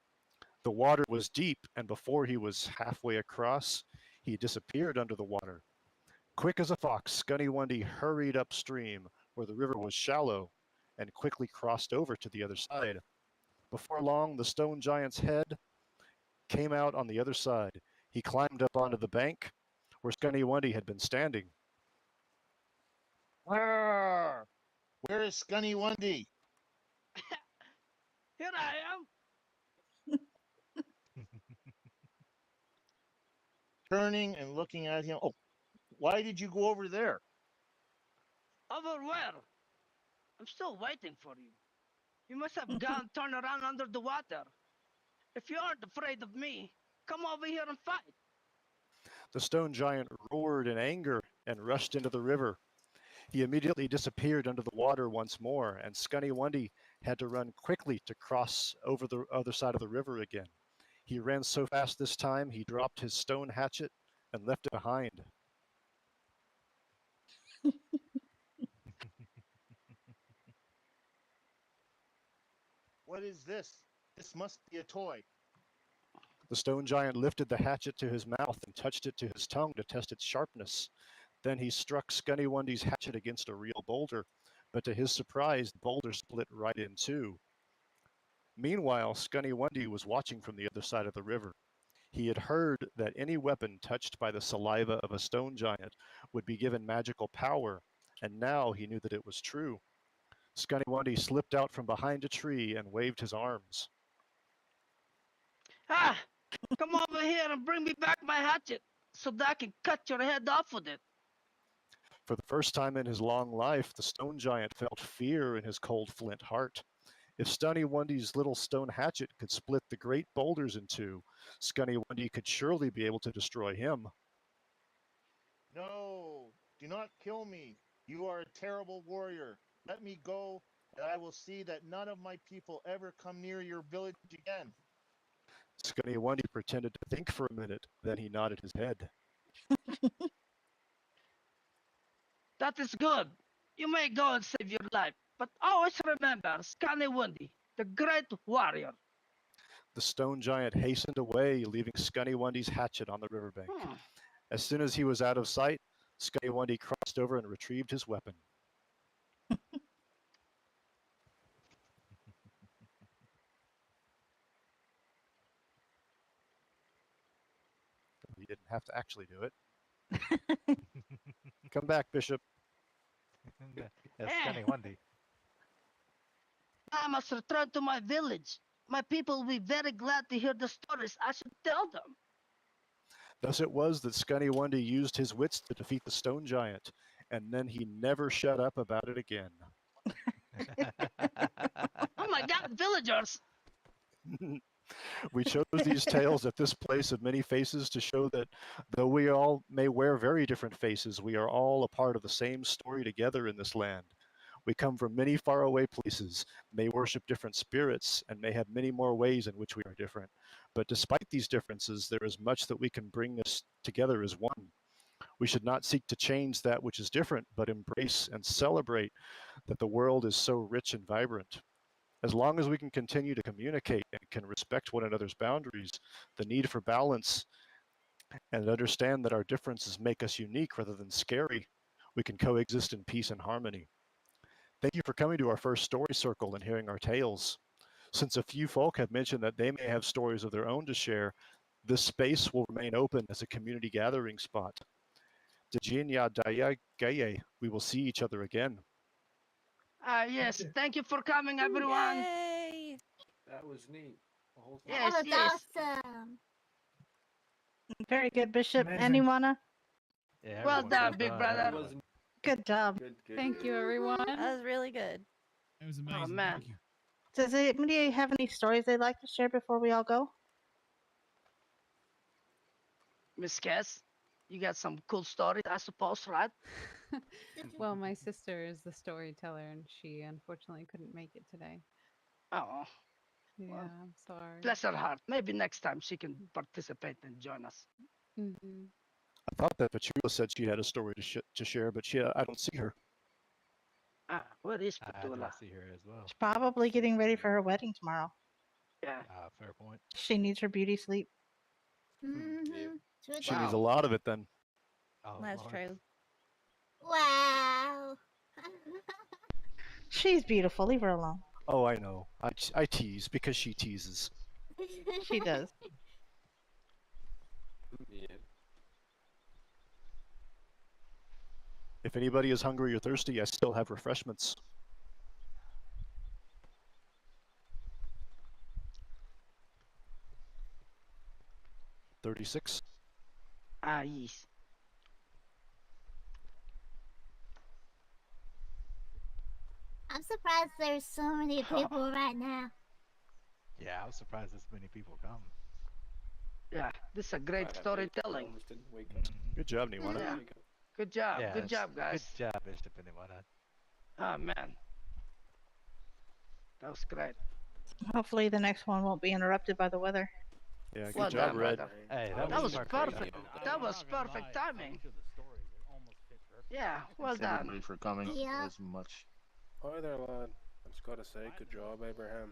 The water was deep, and before he was halfway across, he disappeared under the water. Quick as a fox, Gunny hurried upstream where the river was shallow and quickly crossed over to the other side. Before long, the stone giant's head came out on the other side. He climbed up onto the bank where Scunny had been standing. Where is Scunny Wundy? Here I am. Turning and looking at him. Oh, why did you go over there? Over where? I'm still waiting for you. You must have gone turned around under the water. If you aren't afraid of me, come over here and fight. The stone giant roared in anger and rushed into the river. He immediately disappeared under the water once more, and Scunny had to run quickly to cross over the other side of the river again. He ran so fast this time, he dropped his stone hatchet and left it behind. What is this? This must be a toy. The stone giant lifted the hatchet to his mouth and touched it to his tongue to test its sharpness. Then he struck Scunny hatchet against a real boulder, but to his surprise, the boulder split right in two. Meanwhile, Scunny was watching from the other side of the river. He had heard that any weapon touched by the saliva of a stone giant would be given magical power, and now he knew that it was true. Scunny slipped out from behind a tree and waved his arms. Ah, come over here and bring me back my hatchet so that I can cut your head off with it. For the first time in his long life, the stone giant felt fear in his cold flint heart. If Scunny little stone hatchet could split the great boulders in two, Scunny could surely be able to destroy him. No, do not kill me. You are a terrible warrior. Let me go, and I will see that none of my people ever come near your village again. Scunny pretended to think for a minute, then he nodded his head. That is good. You may go and save your life, but always remember Scunny, the great warrior. The stone giant hastened away, leaving Scunny hatchet on the riverbank. As soon as he was out of sight, Scunny crossed over and retrieved his weapon. He didn't have to actually do it. Come back, Bishop. Yes, Scunny. I must return to my village. My people will be very glad to hear the stories I should tell them. Thus it was that Scunny used his wits to defeat the stone giant, and then he never shut up about it again. Oh my God, villagers! We chose these tales at this place of many faces to show that though we all may wear very different faces, we are all a part of the same story together in this land. We come from many faraway places, may worship different spirits, and may have many more ways in which we are different. But despite these differences, there is much that we can bring us together as one. We should not seek to change that which is different, but embrace and celebrate that the world is so rich and vibrant. As long as we can continue to communicate and can respect one another's boundaries, the need for balance, and understand that our differences make us unique rather than scary, we can coexist in peace and harmony. Thank you for coming to our first story circle and hearing our tales. Since a few folk have mentioned that they may have stories of their own to share, this space will remain open as a community gathering spot. Dziękuję Daya, we will see each other again. Yes, thank you for coming, everyone. Yay! That was neat. The whole thing. Yes, That was yes. awesome. Very good, Bishop. Amazing. Anyone? Yeah, Well everyone done, was big done. brother. That was Good job. good. Thank you, everyone. That was really good. It was amazing. man. Thank you. Does anybody have any stories they'd like to share before we all go? Miss Cass, you got some cool stories, I suppose, right? Well, my sister is the storyteller, and she unfortunately couldn't make it today. Oh, Yeah, Well, I'm sorry. bless her heart. Maybe next time she can participate and join us. Mm-hmm. I thought that Petula said she had a story to share, but I don't see her. Ah, where is I Petula? don't see her as well. She's probably getting ready for her wedding tomorrow. Yeah. Fair point. She needs her beauty sleep. Mm-hmm. She needs a lot of it then. Oh, That's Lord. true. Wow. She's beautiful. Leave her alone. Oh, I know. I tease because she teases. She does. Yeah. If anybody is hungry or thirsty, I still have refreshments. $36. Ah, yes. I'm surprised there's so many people right now. Yeah, I was surprised this many people come. Yeah, this is a great storytelling. Good job, Niwana. Yeah. Good job. Yeah, Good job, guys. Good job, Bishop Niwana. Oh, man. That was great. Hopefully the next one won't be interrupted by the weather. Yeah, good Well job, done, Red. brother. Hey, That was perfect. perfect. That was perfect timing. Yeah, well Thanks everybody done. for coming. Yeah. It was much. Hi there, lad. I just gotta say, good job, Abraham.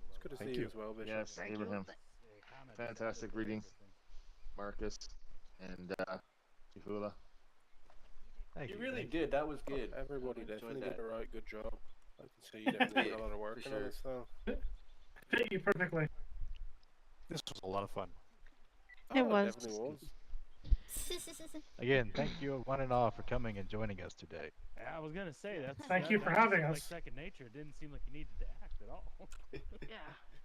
It's good to Thank see you. you as well, Bishop. Yes, Thank Abraham. you. Fantastic reading. Marcus and Chihula. Thank You you. really thank you. did. That was good. Everybody I definitely enjoyed did that. a right good job. I can see you definitely did a lot of work For on sure. it, so. Fit you perfectly. This was a lot of fun. It Oh, was. definitely was. Again, thank you one and all for coming and joining us today. I was gonna say that's. Thank you for that having seemed like us. second nature. It didn't seem like you needed to act at all. Yeah,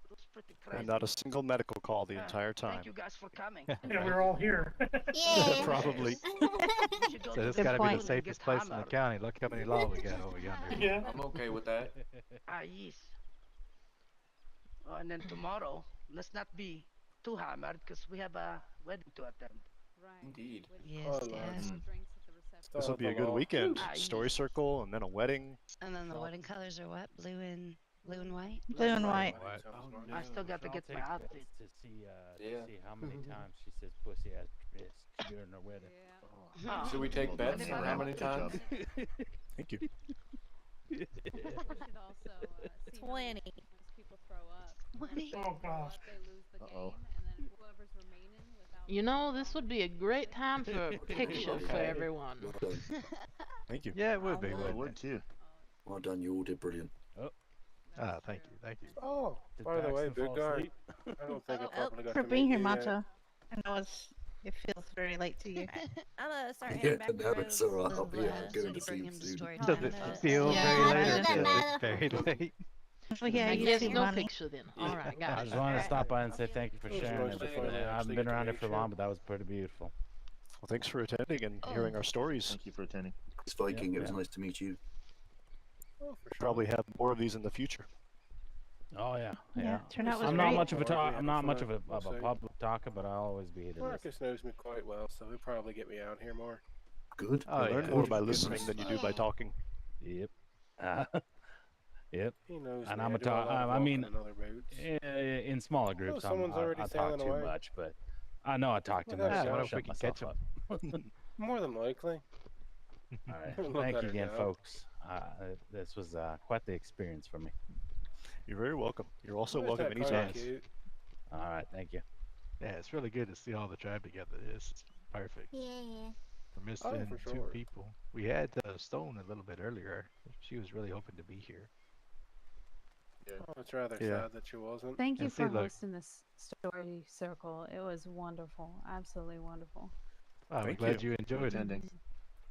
it was pretty crazy. And not a single medical call the Yeah, entire time. Thank you guys for coming. Yeah, we're all here. Yeah. Probably. We should go So to this the got to be moon the and safest get place in the hammered. county. Look how many law we got over yonder. Yeah. I'm okay with that. Ah, yes. Oh, and then tomorrow, let's not be too hammered because we have a wedding to attend. Right. Indeed. With Oh, drinks Lord. at the reception. Still This will have be a the good law. weekend. Ah, Story yes. circle and then a wedding. And then the wedding colors are what? Blue and white? Blue and white. That sounds Oh, right. I still got to I'll get my take outfit. bets to see Yeah. to see how many times she says pussy ass bitch during her wedding. Yeah. Oh, Should we take Well bets done, on Abraham. how many Good job. times? Thank you. We should also see how 20. once people throw up. Once 20? they Oh, throw gosh. up, they lose the Uh-oh. game, and then whoever's remaining without. You know, this would be a great time for a picture for Okay. everyone. Thank you. Yeah, it would be, I wouldn't would it? too. Well done, you all did brilliant. Ah, thank you, thank you. Oh, Did by the way, Paxton big fall guy. asleep? I don't think I Oh, probably got For to being meet here, you yet. Macho. I know it feels very late to you. I'm gonna start Yeah, heading back to no, it's Rose. alright. I'll be Yeah, going did to you bring sleep him to soon. Storytime? Does it But- feel Yeah, very I late? do Or that is matter. it very late? Well, yeah, I you guess see no money. picture then. All right, got I it. just wanted to stop by and say thank you for It was sharing nice to everything. finally I haven't actually been get to around here meet for you. long, but that was pretty beautiful. Well, thanks for attending and hearing our stories. Thank you for attending. It's Viking, it was yeah. nice to meet you. Oh, for sure. Probably have more of these in the future. Oh yeah, Yeah, yeah. turnout was I'm great. not much of a Hopefully talk. we I'm have not much fun. of We'll a see. public talker, but I'll always be here to listen. Marcus knows me quite well, so he'll probably get me out here more. Good. Oh, You learn yeah. more Good, by good, listening nice. than you do by talking. Yep. Yep. He knows And me. I'm I a do a lot talk. of I mean, walking in other boots. in smaller groups, someone's already I talk sailing too away. much, but I know I talk too Well, much. there So you I go. What if we shut can myself catch 'em? up. More than likely. All right. Look Thank at you her again, now. folks. This was quite the experience for me. You're very welcome. You're also Where's welcome that kind anytime. of cute? All right. Thank you. Yeah, it's really good to see all the tribe together. It's perfect. Yeah. We're missing for two sure. people. We had Stone a little bit earlier. She was really hoping to be here. Oh, it's rather Yeah. sad that she wasn't. Thank you And see, for look. hosting this story circle. It was wonderful, absolutely wonderful. Oh, we're Thank glad you. you enjoyed it. Attending.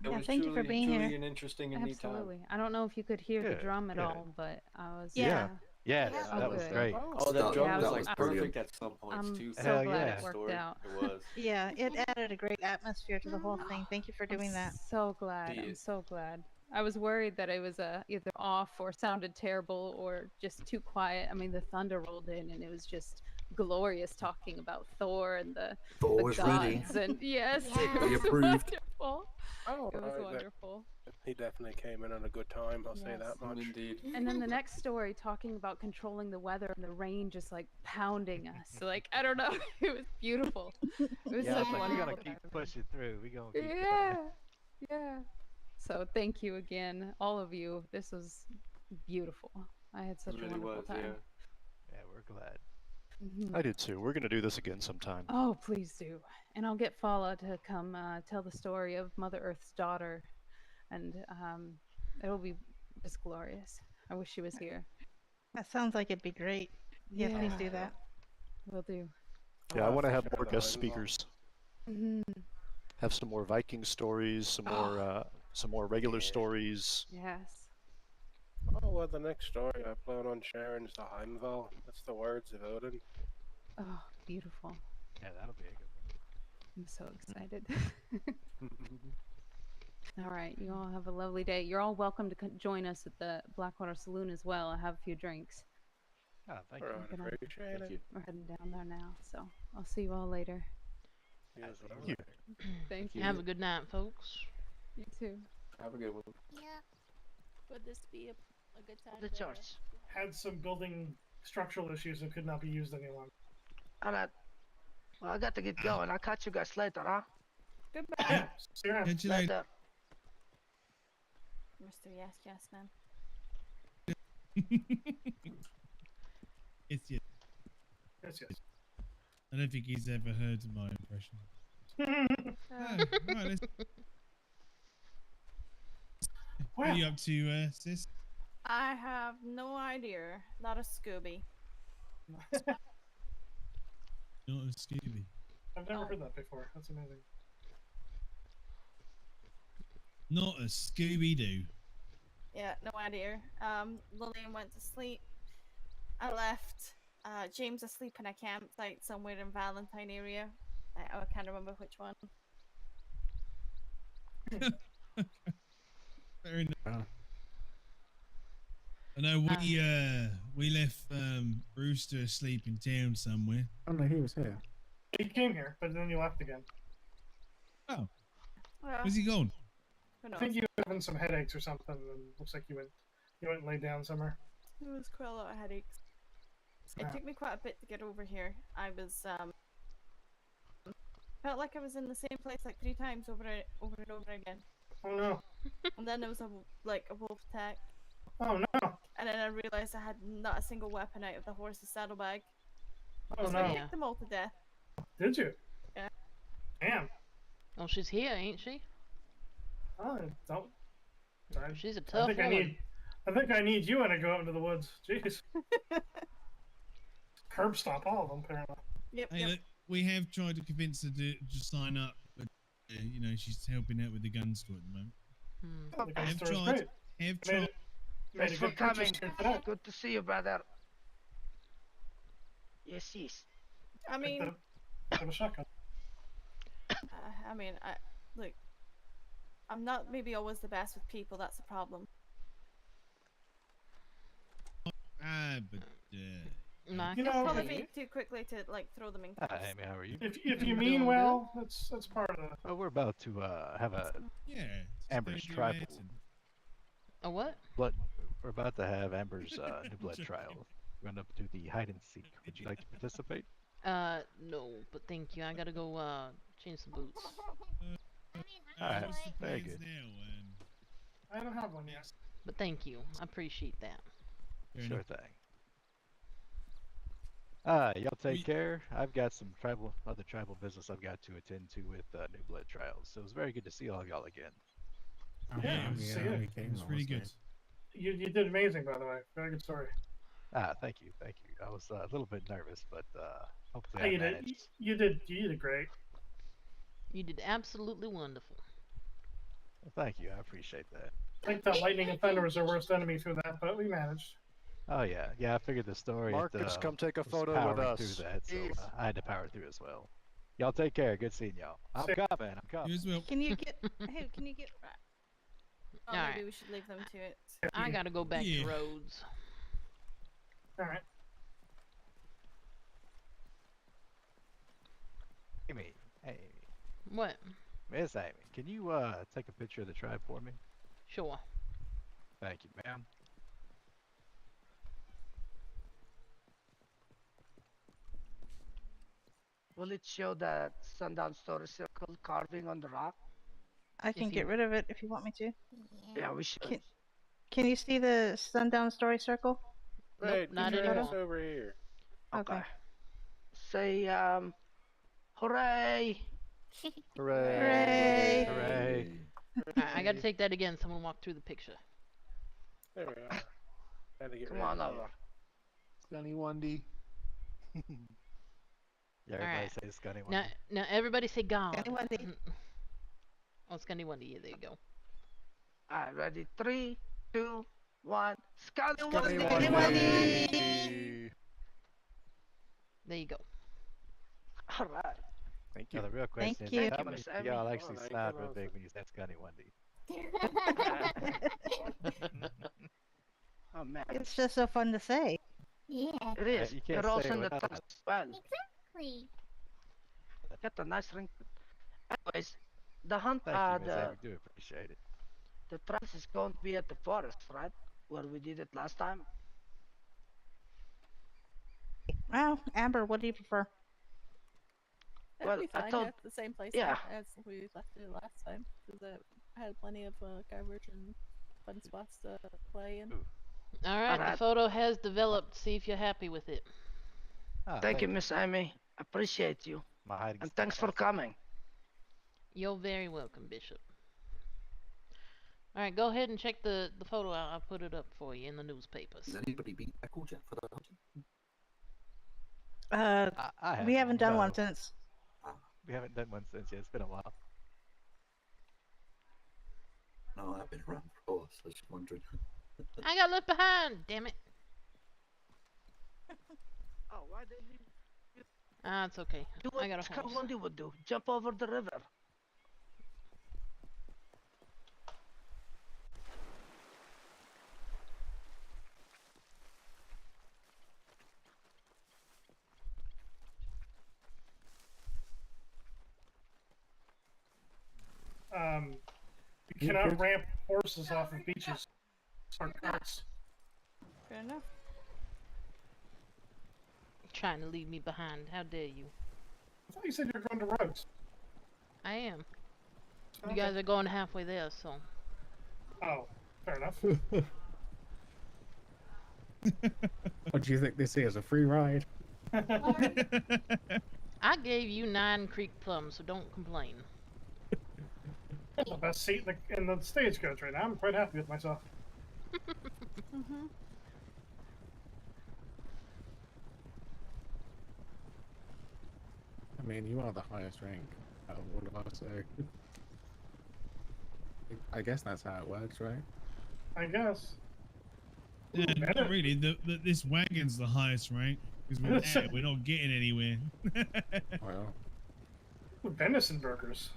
It Yeah, was thank you for truly, being truly here. an interesting and neat time. Absolutely. I don't know if you could hear the Good, drum at good. all, but I was. Yeah. Yes, Yeah. that Oh, was good. great. Oh, that That- drum that was was like brilliant. perfect at some points I'm too. so Hell glad yeah. it worked Story. out. It was. Yeah, it added a great atmosphere to the whole thing. Thank you for doing that. So glad. I'm Indeed. so glad. I was worried that it was either off or sounded terrible or just too quiet. I mean, the thunder rolled in and it was just glorious talking about Thor and the Thor is ready. gods. And yes, Yeah. it Be was approved. wonderful. Oh, It was right, wonderful. he definitely came in on a good time. I'll say Yes. that much. Indeed. And then the next story talking about controlling the weather and the rain just like pounding us. Like, I don't know. It was beautiful. It was Yeah, such it's like we're wonderful gonna keep time. pushing through. We're gonna keep Yeah. Yeah. So thank you again, all of you. This was beautiful. I had such It a really wonderful was, time. yeah. Yeah, we're glad. Mhm. I did too. We're gonna do this again sometime. Oh, please do. And I'll get Fala to come tell the story of Mother Earth's daughter. And it'll be just glorious. I wish she was here. That sounds like it'd be great. Yeah, please do that. Will do. Yeah, I want to have more the guest Heimdall. speakers. Mhm. Have some more Viking stories, some more regular stories. Yes. Oh, well, the next story I plan on sharing is the Heimdall. That's the words of Odin. Oh, beautiful. Yeah, that'll be a good I'm so excited. All right, you all have a lovely day. You're all welcome to join us at the Blackwater Saloon as well. I have a few drinks. one. Oh, thank Right, you. appreciate it. We're heading down there now, so I'll see you all later. You as well. You. Thank you. Have a good night, folks. You too. Have a good one. Yeah. Would this be a good time? The to- church. Had some building structural issues and could not be used any longer. Alright. Well, I got to get going. I'll catch you guys later, huh? Goodbye, See you around. Catch you later. Later. Mr. Yes, yes, man. Yes, yes. Yes, yes. I don't think he's ever heard my impression. Oh, right, let's... What are you up to, sis? I have no idea. Not a Scooby. Not a Scooby. I've never heard that before. That's amazing. Not a Scooby-Doo. Yeah, no idea. Lillian went to sleep. I left James asleep in a campsite somewhere in Valentine area. I can't remember which one. Fair enough. I know we left Brewster asleep in town somewhere. Oh no, he was here. He came here, but then you left again. Oh, Well, where's he gone? who I knows? think you were having some headaches or something, and looks like you went and laid down somewhere. It was quite a lot of headaches. It Ah. took me quite a bit to get over here. I was felt like I was in the same place like 3 times over and over again. Oh no. And then there was a wolf attack. Oh no. And then I realized I had not a single weapon out of the horse's saddlebag. Oh So I no. kicked them all to death. Did you? Yeah. Damn. Oh, she's here, ain't she? Oh, don't. She's a tough I think woman. I think I need you when I go out into the woods. Jeez. Curb stop all of them, apparently. Yep. Hey, look, we have tried to convince her to just sign up, but you know she's helping out with the gun store at the moment. Oh, the gun Have store is tried. great. Have Made tried. it. Made Thanks a for good purchase coming. here today. Good to see you, brother. Yes, yes. I mean, Have a shotgun. I mean, look. I'm not maybe always the best with people. That's the problem. Ah, but Mike, You know, Probably if- be too quickly to like throw them in. Hi, Amy, how are you? If you Doing mean good. well, that's part of the. Oh, we're about to have a yeah. just Amber's don't do tribal that and- a what? blood. We're about to have Amber's new blood trial. Run up to the hide and seek. Would you like to participate? No, but thank you. I gotta go change some boots. Alright, what's the very plans good. now? I don't have one yet. But thank you. I appreciate that. Fair Sure enough. thing. Y'all take care. I've got some other tribal business I've got to attend to with new blood trials. So it was very good to see all of y'all again. Yeah, it was, see it. it was really good. You did amazing, by the way. Very good story. Thank you, thank you. I was a little bit nervous, but hopefully Hey, I you did. managed. You did great. You did absolutely wonderful. Well, thank you. I appreciate that. I think that lightning and thunder was our worst enemy through that, but we managed. Oh yeah, I figured the story. Marcus, come take a was photo with powering us. through that, so Yes. I had to power through as well. Y'all take care. Good seeing y'all. I'm See- coming. I'm coming. You as well. Can you get? Hey, can you get? Oh, Alright. maybe we should leave them to it. I gotta go back Yeah. to Rhodes. All right. What? Miss Amy, can you take a picture of the tribe for me? Sure. Thank you, ma'am. Will it show that Sundown Story Circle carving on the rock? I can get rid of it if you want me to. Yeah, we should. Can you see the Sundown Story Circle? Right, not get your ass anymore. over here. Okay. Say, hooray! Hooray! Hooray! I gotta take that again. Someone walk through the picture. There we are. Had to get Come rid on of over. Scunny Wendy. Yeah, everybody say Scunny Now, Wendy. now everybody say God. Scunny Wendy. Oh, Scunny Wendy. Yeah, there you go. Alright, ready? 3, 2, 1. Scunny Scunny Wendy! There you go. Alright. Thank Now you. the real question Thank is, you. how Thank you, many Miss of Amy. y'all actually Oh, smiled thank real you, big when you said Scunny Wendy? Oh man. It's just so fun to say. Yeah. It is. You can't It rolls say it in the without tongue as well. Exactly. Got a nice ring. Anyways, the hunt, Thank you, Miss Amy. We do appreciate it. the trance is going to be at the forest, right? Where we did it last time. Well, Amber, what do you prefer? That'd Well, be I fine. thought- At the same place yeah. as we left it last time, because I had plenty of coverage and fun spots to play in. All right, the Alright. photo has developed. See if you're happy with it. Ah, Thank you, Miss Amy. Appreciate you. My hiding And thanks for spots. coming. You're very welcome, Bishop. All right, go ahead and check the photo out. I'll put it up for you in the newspapers. Has anybody beat Eccles yet for the hunting? I We haven't done no. one since. We haven't done one since yet. It's been a while. No, I've been around for a while, so I was just wondering. I got left behind. Damn it. Oh, why did you Ah, it's okay. do I what got a Scunny horse. Wendy would do? Jump over the river. You cannot ramp horses off of beaches or carts. Fair enough. Trying to leave me behind. How dare you? I thought you said you were going to Rhodes. I am. Okay. You guys are going halfway there, so. Oh, fair enough. What do you think this is? A free ride? I gave you 9 creek plums, so don't complain. The best seat in the stagecoach right now. I'm quite happy with myself. Mm-hmm. I mean, you are the highest rank out of all of us, so I guess that's how it works, right? I guess. Yeah, not really. This wagon's the highest rank because without it, we're not getting anywhere. Well, Ooh, venison burgers.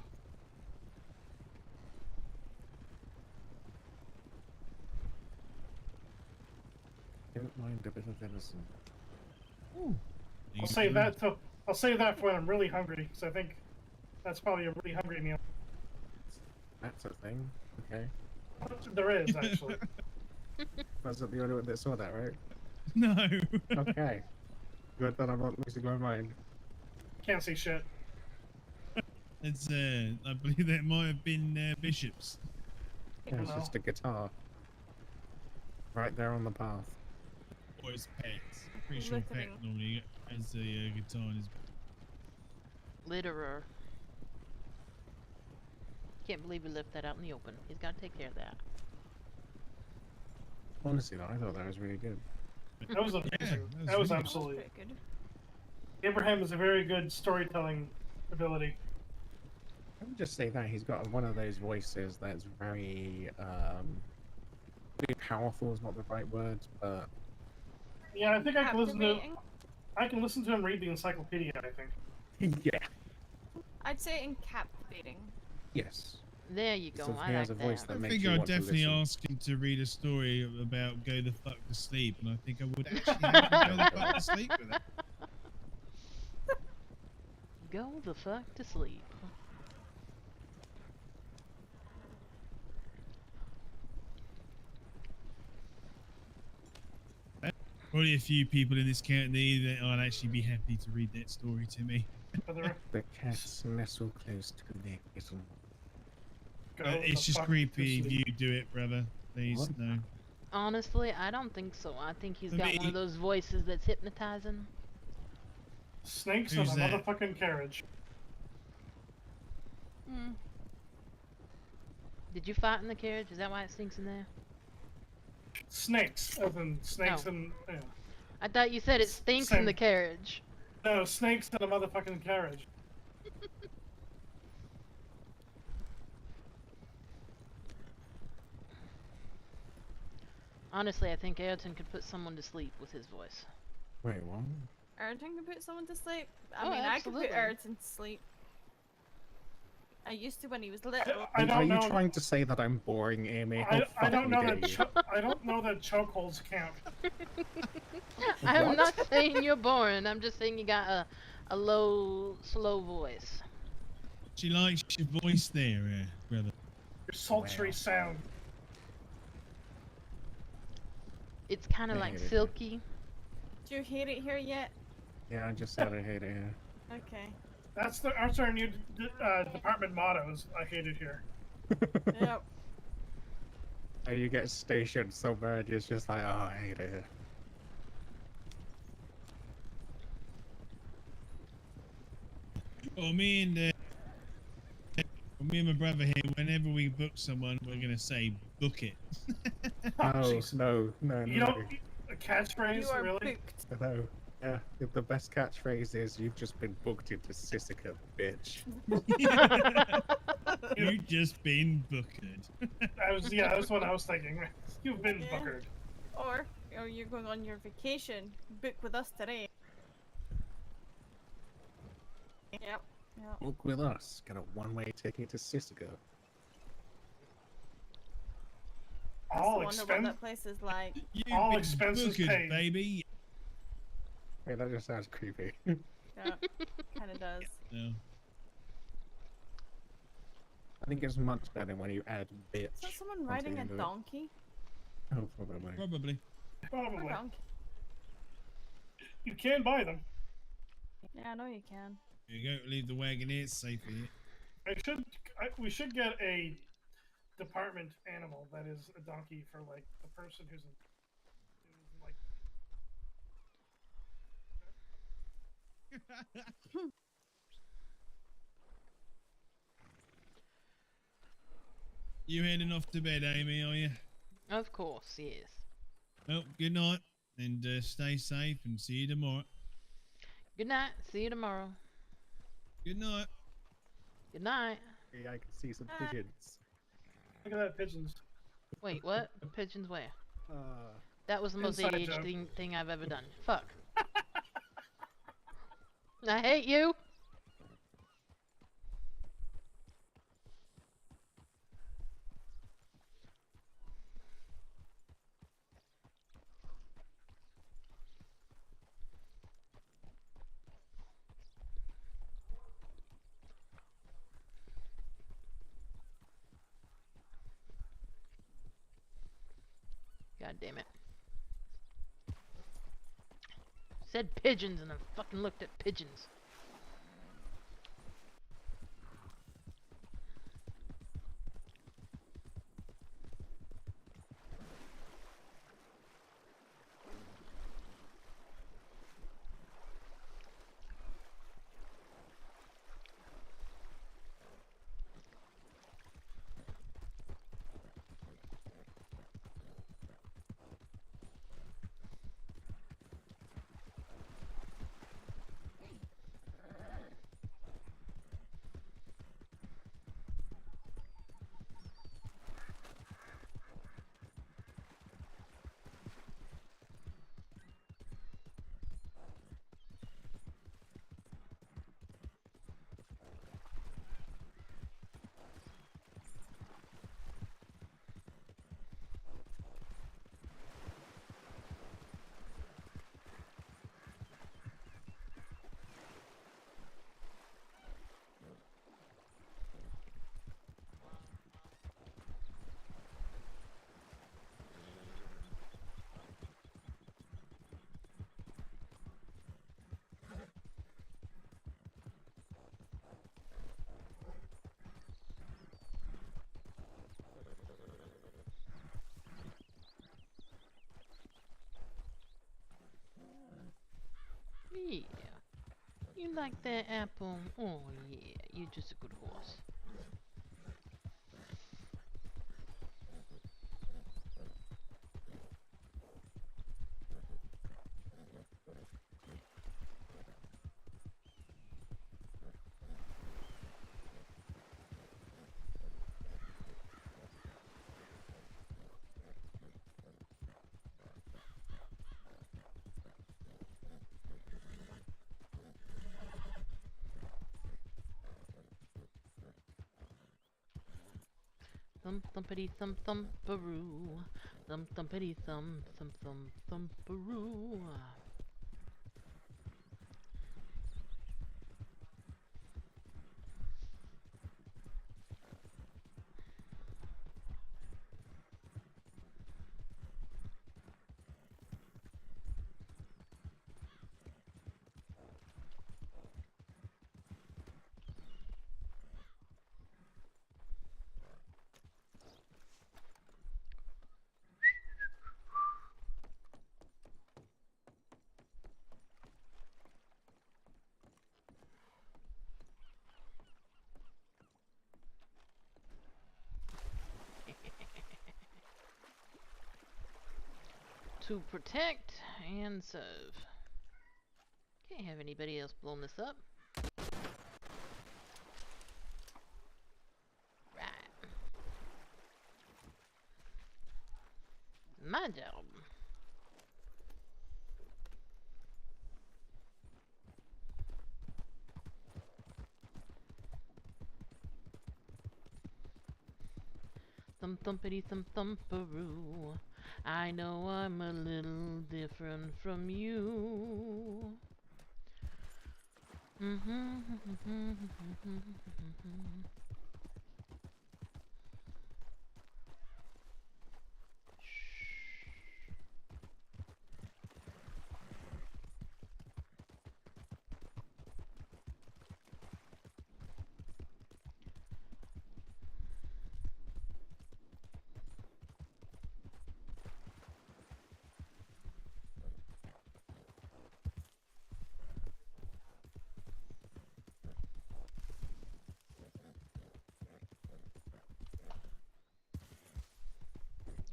don't mind a bit of venison. I'll save that till I'll save that for when I'm really hungry, because I think that's probably a really hungry meal. That's a thing. Okay. There is actually. That's not the only one that saw that, right? No. Okay. Good that I'm not losing my mind. Can't see shit. It's I believe that might have been Bishop's. Yeah, it's just a guitar. Right there on the path. Or his pets. Pretty sure Pet normally has a guitar in his. Litterer. Can't believe we left that out in the open. He's got to take care of that. Honestly, though, I thought that was really good. That was amazing. That was absolutely. good. Abraham has a very good storytelling ability. I would just say that he's got one of those voices that's very, very powerful is not the right word, but Yeah, I think I can listen to. Captivating. I can listen to him read the encyclopedia. I think. yeah, I'd say encaptivating. yes. There you go. So I he has like a voice that. that I makes think you I'd want to definitely listen. ask him to read a story about go the fuck to sleep, and I think I would actually have him go the fuck to sleep with that. Go the fuck to sleep. Probably a few people in this county that I'd actually be happy to read that story to me. The cats nestle close to their kitten. It's just creepy if you do it, brother. Please, no. Honestly, I don't think so. I think he's For got one me- of those voices that's hypnotizing. Snakes Who's in a that? motherfucking carriage. Hmm. Did you fight in the carriage? Is that why it stinks in there? Snakes, as in snakes Oh. and yeah. I thought you said it stinks in Same. the carriage. No, snakes in a motherfucking carriage. Honestly, I think Ayrton could put someone to sleep with his voice. Wait, what? Ayrton can put someone to sleep. I Oh, mean, I could absolutely. put Ayrton to sleep. I used to when he was little. Are you trying to say that I'm boring, Amy? How I don't know fucking that dare you? I don't know that chokeholds count. I'm What? not saying you're boring. I'm just saying you got a low, slow voice. She likes your voice there, brother. Your sultry sound. It's kind of I like hate it. silky. Do you hate it here yet? Yeah, I just said I hate it here. Okay. That's our new department mottos. I hate it here. Yep. And you get stationed somewhere and it's just like, oh, I hate it here. Well, me and my brother here, whenever we book someone, we're gonna say book it. Oh, no. You don't a catchphrase, You are really? booked. No. Yeah, the best catchphrase is you've just been booked into Sissica, bitch. You've just been booked. That was what I was thinking. You've been Yeah. bookered. Or you're going on your vacation. Book with us today. Yep. Yep. Book with us. Get a one-way ticket to Sissica. I All wonder what expense, that place is like. You've all been expenses booked, paid. baby. Hey, that just sounds creepy. Yeah, kind of does. No. I think it's much better when you add bitch. Is that someone onto riding the a end of it. donkey? Oh, probably. Probably. Or Probably. donkey? You can buy them. Yeah, I know you can. You go leave the wagon here, it's safe here. We should get a department animal that is a donkey for like the person who's like. You heading off to bed, Amy, are you? Of course, yes. Well, good night, and stay safe, and see you tomorrow. Good night. See you tomorrow. Good night. Good night. Hey, I can see some pigeons. Look at that, pigeons. Wait, what? Pigeons where? Uh, That was the most Inside ADHD joke. thing I've ever done. Fuck. I hate you. God damn it. Said pigeons and I fucking looked at pigeons. You like that apple? Oh yeah, you're just a good horse. Thump thumpity thump thumperoo. Thump thumpity thump thump thump thumperoo. To protect and serve. Can't have anybody else blowing this up. Right. My job. Thump thumpity thump thumperoo. I know I'm a little different from you.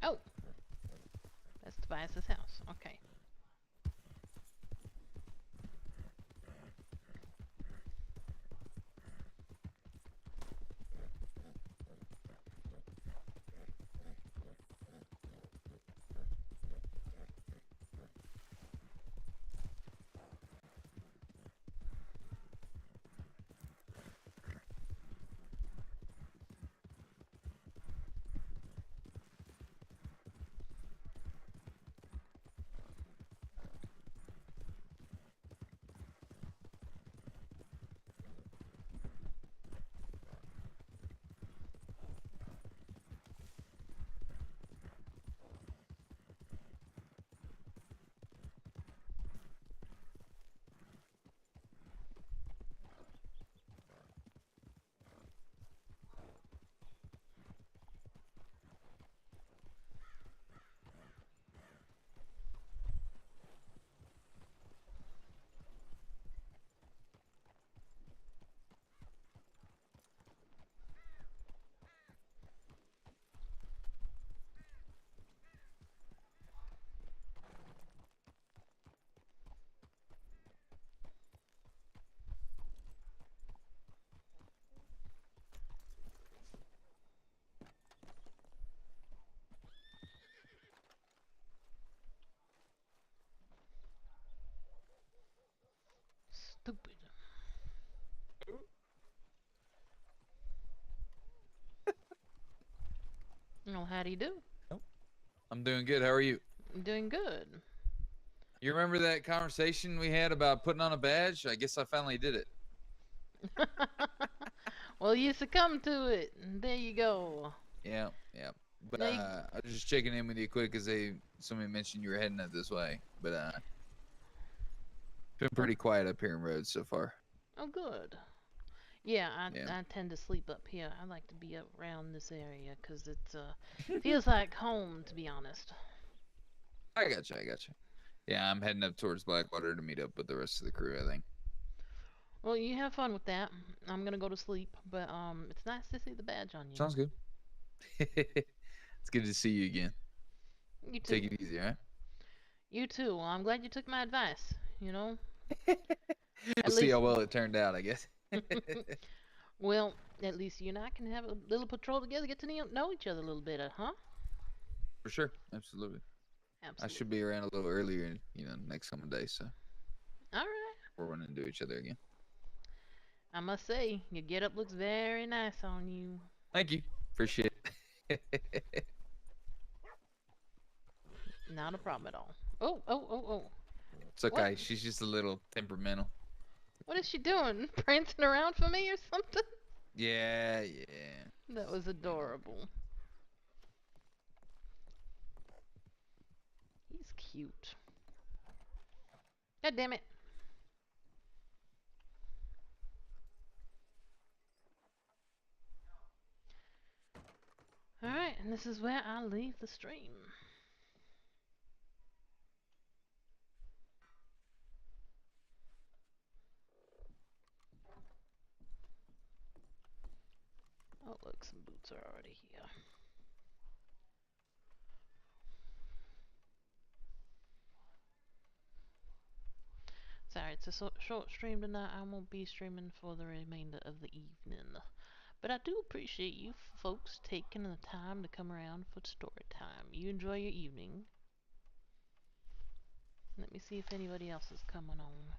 Oh! That's Tobias's house. Okay. Stupid. Well, how do you do? I'm doing good. How are you? I'm doing good. You remember that conversation we had about putting on a badge? I guess I finally did it. Well, you succumbed to it. There you go. Yeah, yeah. But Now you- I was just checking in with you quick because somebody mentioned you were heading up this way. But it's been pretty quiet up here in Rhodes so far. Oh, good. Yeah, Yeah. I tend to sleep up here. I like to be around this area because it's feels like home, to be honest. I got you. Yeah, I'm heading up towards Blackwater to meet up with the rest of the crew, I think. Well, you have fun with that. I'm gonna go to sleep, but it's nice to see the badge on you. Sounds good. It's good to see you again. You too. Take it easy, all right? You too. Well, I'm glad you took my advice. You know. We'll see how well it turned out, I guess. Well, at least you and I can have a little patrol together, get to know each other a little bit, huh? For sure, absolutely. I Absolutely. should be around a little earlier, next coming days, so All right. we're running into each other again. I must say, your getup looks very nice on you. Thank you. Appreciate it. Not a problem at all. Oh, oh, oh, oh. It's okay. She's just a little temperamental. What is she doing? Prancing around for me or something? Yeah. That was adorable. He's cute. God damn it. Alright, and this is where I'll leave the stream. Oh, look, some boots are already here. Sorry, it's a short stream tonight. I won't be streaming for the remainder of the evening. But I do appreciate you folks taking the time to come around for story time. You enjoy your evening. Let me see if anybody else is coming on.